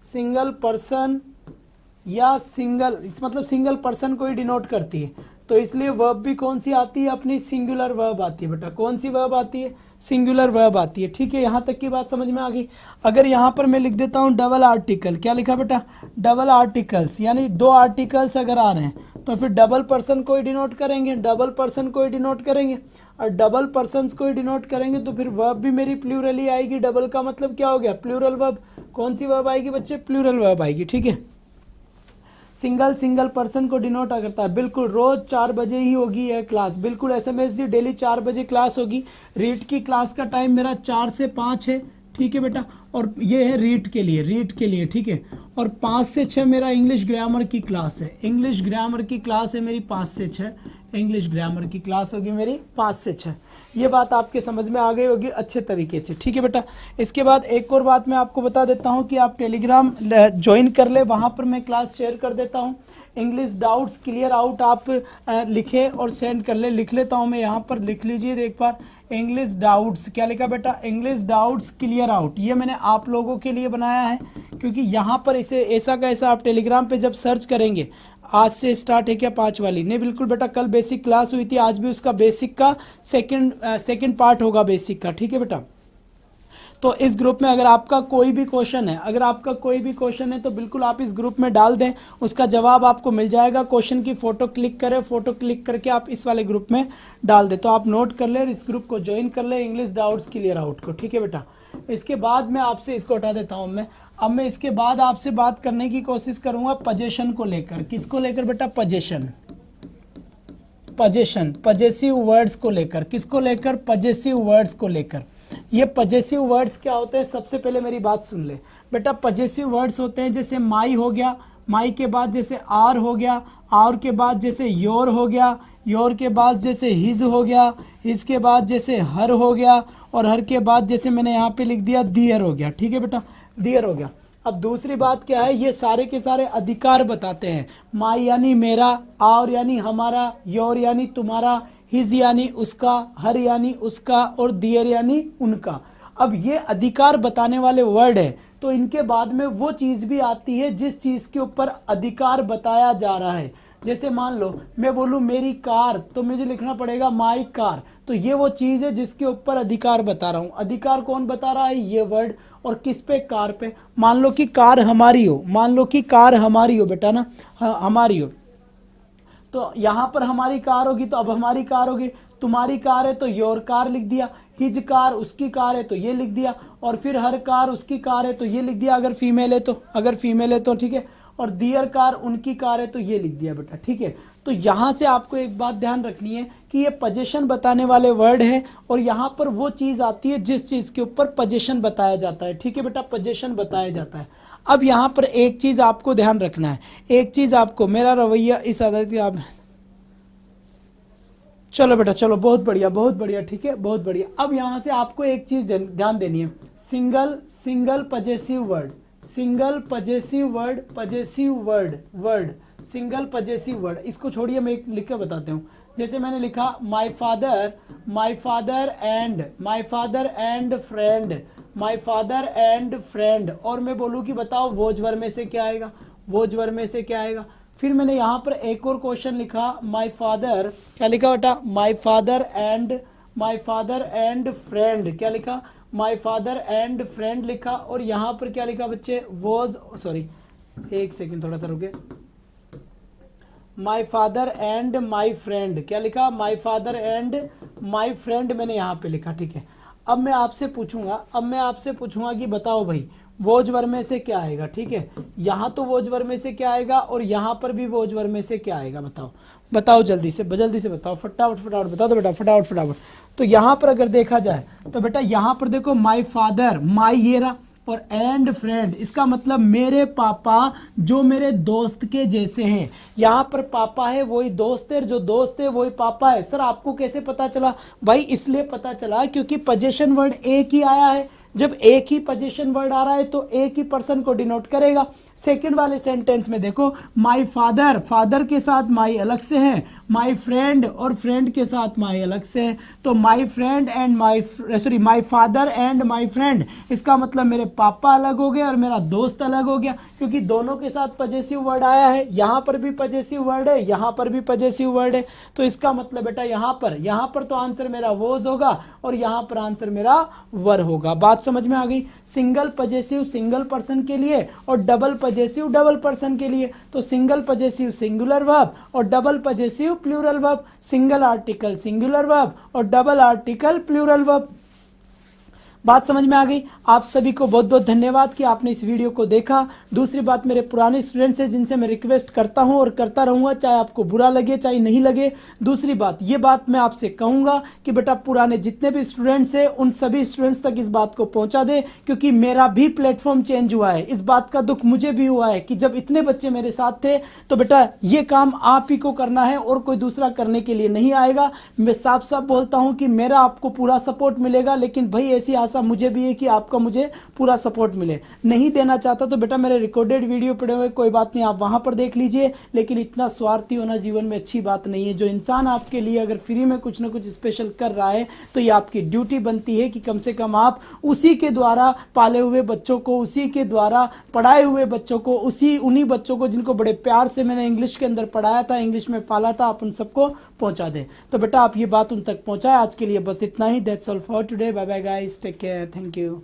सिंगल पर्सन या सिंगल, इस मतलब सिंगल पर्सन को ही डिनोट करती है। तो इसलिए वर्ब भी कौन सी आती है अपनी, सिंगुलर वर्ब आती है बेटा। कौन सी वर्ब आती है, सिंगुलर वर्ब आती है। ठीक है, यहाँ तक की बात समझ में आ गई। अगर यहाँ पर मैं लिख देता हूँ डबल आर्टिकल, क्या लिखा बेटा, डबल आर्टिकल्स, यानी दो आर्टिकल्स अगर आ रहे हैं तो फिर डबल पर्सन को ही डिनोट करेंगे, डबल पर्सन को ही डिनोट करेंगे, और डबल पर्सन्स को ही डिनोट करेंगे तो फिर वर्ब भी मेरी प्लूरल ही आएगी। डबल का मतलब क्या हो गया, प्लूरल वर्ब। कौन सी वर्ब आएगी बच्चे, प्लूरल वर्ब आएगी। ठीक है, सिंगल पर्सन को डिनोट करता है। बिल्कुल रोज 4 बजे ही होगी यह क्लास, बिल्कुल SMS जी डेली 4 बजे क्लास होगी। रीड की क्लास का टाइम मेरा 4 से 5 है। ठीक है बेटा, और ये है रीड के लिए, ठीक है। और 5 से 6 मेरा इंग्लिश ग्रामर की क्लास है, इंग्लिश ग्रामर की क्लास है मेरी 5 से 6, इंग्लिश ग्रामर की क्लास होगी मेरी 5 से 6। ये बात आपके समझ में आ गई होगी अच्छे तरीके से। ठीक है बेटा, इसके बाद एक और बात मैं आपको बता देता हूँ कि आप टेलीग्राम ज्वाइन कर ले, वहाँ पर मैं क्लास शेयर कर देता हूँ। इंग्लिश डाउट्स क्लियर आउट आप लिखें और सेंड कर ले। लिख लेता हूँ मैं, यहाँ पर लिख लीजिए एक बार, इंग्लिश डाउट्स, क्या लिखा बेटा, इंग्लिश डाउट्स क्लियर आउट। ये मैंने आप लोगों के लिए बनाया है, क्योंकि यहाँ पर इसे ऐसा का ऐसा आप टेलीग्राम पे जब सर्च करेंगे, आज से स्टार्ट है क्या 5 वाली, नहीं बिल्कुल बेटा, कल बेसिक क्लास हुई थी, आज भी उसका बेसिक का सेकंड पार्ट होगा बेसिक का। ठीक है बेटा, तो इस ग्रुप में अगर आपका कोई भी क्वेश्चन है, तो बिल्कुल आप इस ग्रुप में डाल दें, उसका जवाब आपको मिल जाएगा। क्वेश्चन की फोटो क्लिक करें, फोटो क्लिक करके आप इस वाले ग्रुप में डाल दें। तो आप नोट कर ले और इस ग्रुप को ज्वाइन कर ले, इंग्लिश डाउट्स क्लियर आउट को। ठीक है बेटा, इसके बाद मैं आपसे इसको हटा देता हूँ मैं। अब मैं इसके बाद आपसे बात करने की कोशिश करूंगा पोजीशन को लेकर। किसको लेकर बेटा, पजेसिव वर्ड्स को लेकर। किसको लेकर, पजेसिव वर्ड्स को लेकर। ये पजेसिव वर्ड्स क्या होते हैं, सबसे पहले मेरी बात सुन ले बेटा। पजेसिव वर्ड्स होते हैं जैसे माई हो गया, माई के बाद जैसे आर हो गया, आर के बाद जैसे योर हो गया, योर के बाद जैसे हिज हो गया, हिज के बाद जैसे हर हो गया, और हर के बाद जैसे मैंने यहाँ पे लिख दिया दियर हो गया। ठीक है बेटा, दियर हो गया। अब दूसरी बात क्या है, ये सारे के सारे अधिकार बताते हैं। माई यानी मेरा, आवर यानी हमारा, योर यानी तुम्हारा, हिज यानी उसका, हर यानी उसका, और दियर यानी उनका। अब ये अधिकार बताने वाले वर्ड है, तो इनके बाद में वो चीज़ भी आती है जिस चीज़ के ऊपर अधिकार बताया जा रहा है। जैसे मान लो मैं बोलूँ मेरी कार, तो मुझे लिखना पड़ेगा माई कार। तो ये वो चीज़ है जिसके ऊपर अधिकार बता रहा हूँ। अधिकार कौन बता रहा है, ये वर्ड। और किस पे, कार पे। मान लो कि कार हमारी हो, बेटा ना, हमारी हो, तो यहाँ पर हमारी कार होगी, तो अब हमारी कार होगी। तुम्हारी कार है तो योर कार लिख दिया, हिज कार उसकी कार है तो ये लिख दिया, और फिर हर कार उसकी कार है तो ये लिख दिया अगर फीमेल है तो ठीक है, और दियर कार उनकी कार है तो ये लिख दिया बेटा। ठीक है, तो यहाँ से आपको एक बात ध्यान रखनी है कि ये पोजीशन बताने वाले वर्ड है, और यहाँ पर वो चीज़ आती है जिस चीज़ के ऊपर पोजीशन बताया जाता है। ठीक है बेटा, पोजीशन बताया जाता है। अब यहाँ पर एक चीज़ आपको ध्यान रखना है, एक चीज़ आपको, मेरा रवैया इस आदत आप, चलो बेटा चलो, बहुत बढ़िया। ठीक है, बहुत बढ़िया। अब यहाँ से आपको एक चीज़ ध्यान देनी है, single possessive word, single possessive word, इसको छोड़िए, मैं लिख के बताते हूँ। जैसे मैंने लिखा माई फादर एंड फ्रेंड, और मैं बोलूँ कि बताओ वोजवर में से क्या आएगा, फिर मैंने यहाँ पर एक और क्वेश्चन लिखा, माई फादर, क्या लिखा बेटा, माई फादर एंड फ्रेंड, क्या लिखा, माई फादर एंड फ्रेंड लिखा, और यहाँ पर क्या लिखा बच्चे, एक सेकेंड थोड़ा सा रुके, my father and my friend, क्या लिखा, my father and my friend मैंने यहाँ पे लिखा। ठीक है, अब मैं आपसे पूछूंगा कि बताओ भाई वोजवर में से क्या आएगा, ठीक है। यहाँ तो वोजवर में से क्या आएगा और यहाँ पर भी वोजवर में से क्या आएगा, बताओ जल्दी से बताओ, फटाफट बता दो बेटा, फटाफट। तो यहाँ पर अगर देखा जाए तो बेटा यहाँ पर देखो माई फादर, माई ये रहा, और एंड फ्रेंड, इसका मतलब मेरे पापा जो मेरे दोस्त के जैसे हैं। यहाँ पर पापा है वही दोस्त है, जो दोस्त है वही पापा है। सर आपको कैसे पता चला? भाई इसलिए पता चला क्योंकि पोजीशन वर्ड एक ही आया है। जब एक ही पोजीशन वर्ड आ रहा है तो एक ही पर्सन को डिनोट करेगा। सेकंड वाले सेंटेंस में देखो माई फादर, फादर के साथ माई अलग से है, माई फ्रेंड और फ्रेंड के साथ माई अलग से है। तो my friend and my father and my friend, इसका मतलब मेरे पापा अलग हो गए और मेरा दोस्त अलग हो गया, क्योंकि दोनों के साथ पजेसिव वर्ड आया है। यहाँ पर भी पजेसिव वर्ड है, यहाँ पर भी पजेसिव वर्ड है। तो इसका मतलब बेटा यहाँ पर तो आंसर मेरा वोज होगा और यहाँ पर आंसर मेरा वर होगा। बात समझ में आ गई? सिंगल पजेसिव सिंगल पर्सन के लिए और डबल पजेसिव डबल पर्सन के लिए। तो सिंगल पजेसिव सिंगुलर वर्ब और double possessive plural verb, single article singular verb और डबल आर्टिकल प्लूरल वर्ब। बात समझ में आ गई? आप सभी को बहुत बहुत धन्यवाद कि आपने इस वीडियो को देखा। दूसरी बात, मेरे पुराने स्टूडेंट्स हैं जिनसे मैं रिक्वेस्ट करता हूं और करता रहूंगा, चाहे आपको बुरा लगे चाहे नहीं लगे। दूसरी बात, ये बात मैं आपसे कहूंगा कि बेटा पुराने जितने भी स्टूडेंट्स हैं उन सभी स्टूडेंट्स तक इस बात को पहुंचा दे, क्योंकि मेरा भी प्लेटफॉर्म चेंज हुआ है। इस बात का दुख मुझे भी हुआ है कि जब इतने बच्चे मेरे साथ थे तो बेटा ये काम आप ही को करना है और कोई दूसरा करने के लिए नहीं आएगा। मैं साफ साफ बोलता हूं कि मेरा आपको पूरा सपोर्ट मिलेगा, लेकिन भाई ऐसी आशा मुझे भी है कि आपका मुझे पूरा सपोर्ट मिले। नहीं देना चाहता तो बेटा मेरे रिकॉर्डेड वीडियो पड़े हुए, कोई बात नहीं, आप वहां पर देख लीजिए। लेकिन इतना स्वार्थी होना जीवन में अच्छी बात नहीं है। जो इंसान आपके लिए अगर फ्री में कुछ ना कुछ स्पेशल कर रहा है तो ये आपकी ड्यूटी बनती है कि कम से कम आप उसी के द्वारा पाले हुए बच्चों को, उसी के द्वारा पढ़ाए हुए बच्चों को, उन्हीं बच्चों को जिनको बड़े प्यार से मैंने इंग्लिश के अंदर पढ़ाया था, इंग्लिश में पाला था, आप उन सबको पहुंचा दें। तो बेटा आप ये बात उन तक पहुंचाए। आज के लिए बस इतना ही। That's all for today. Bye bye guys, take care, thank you.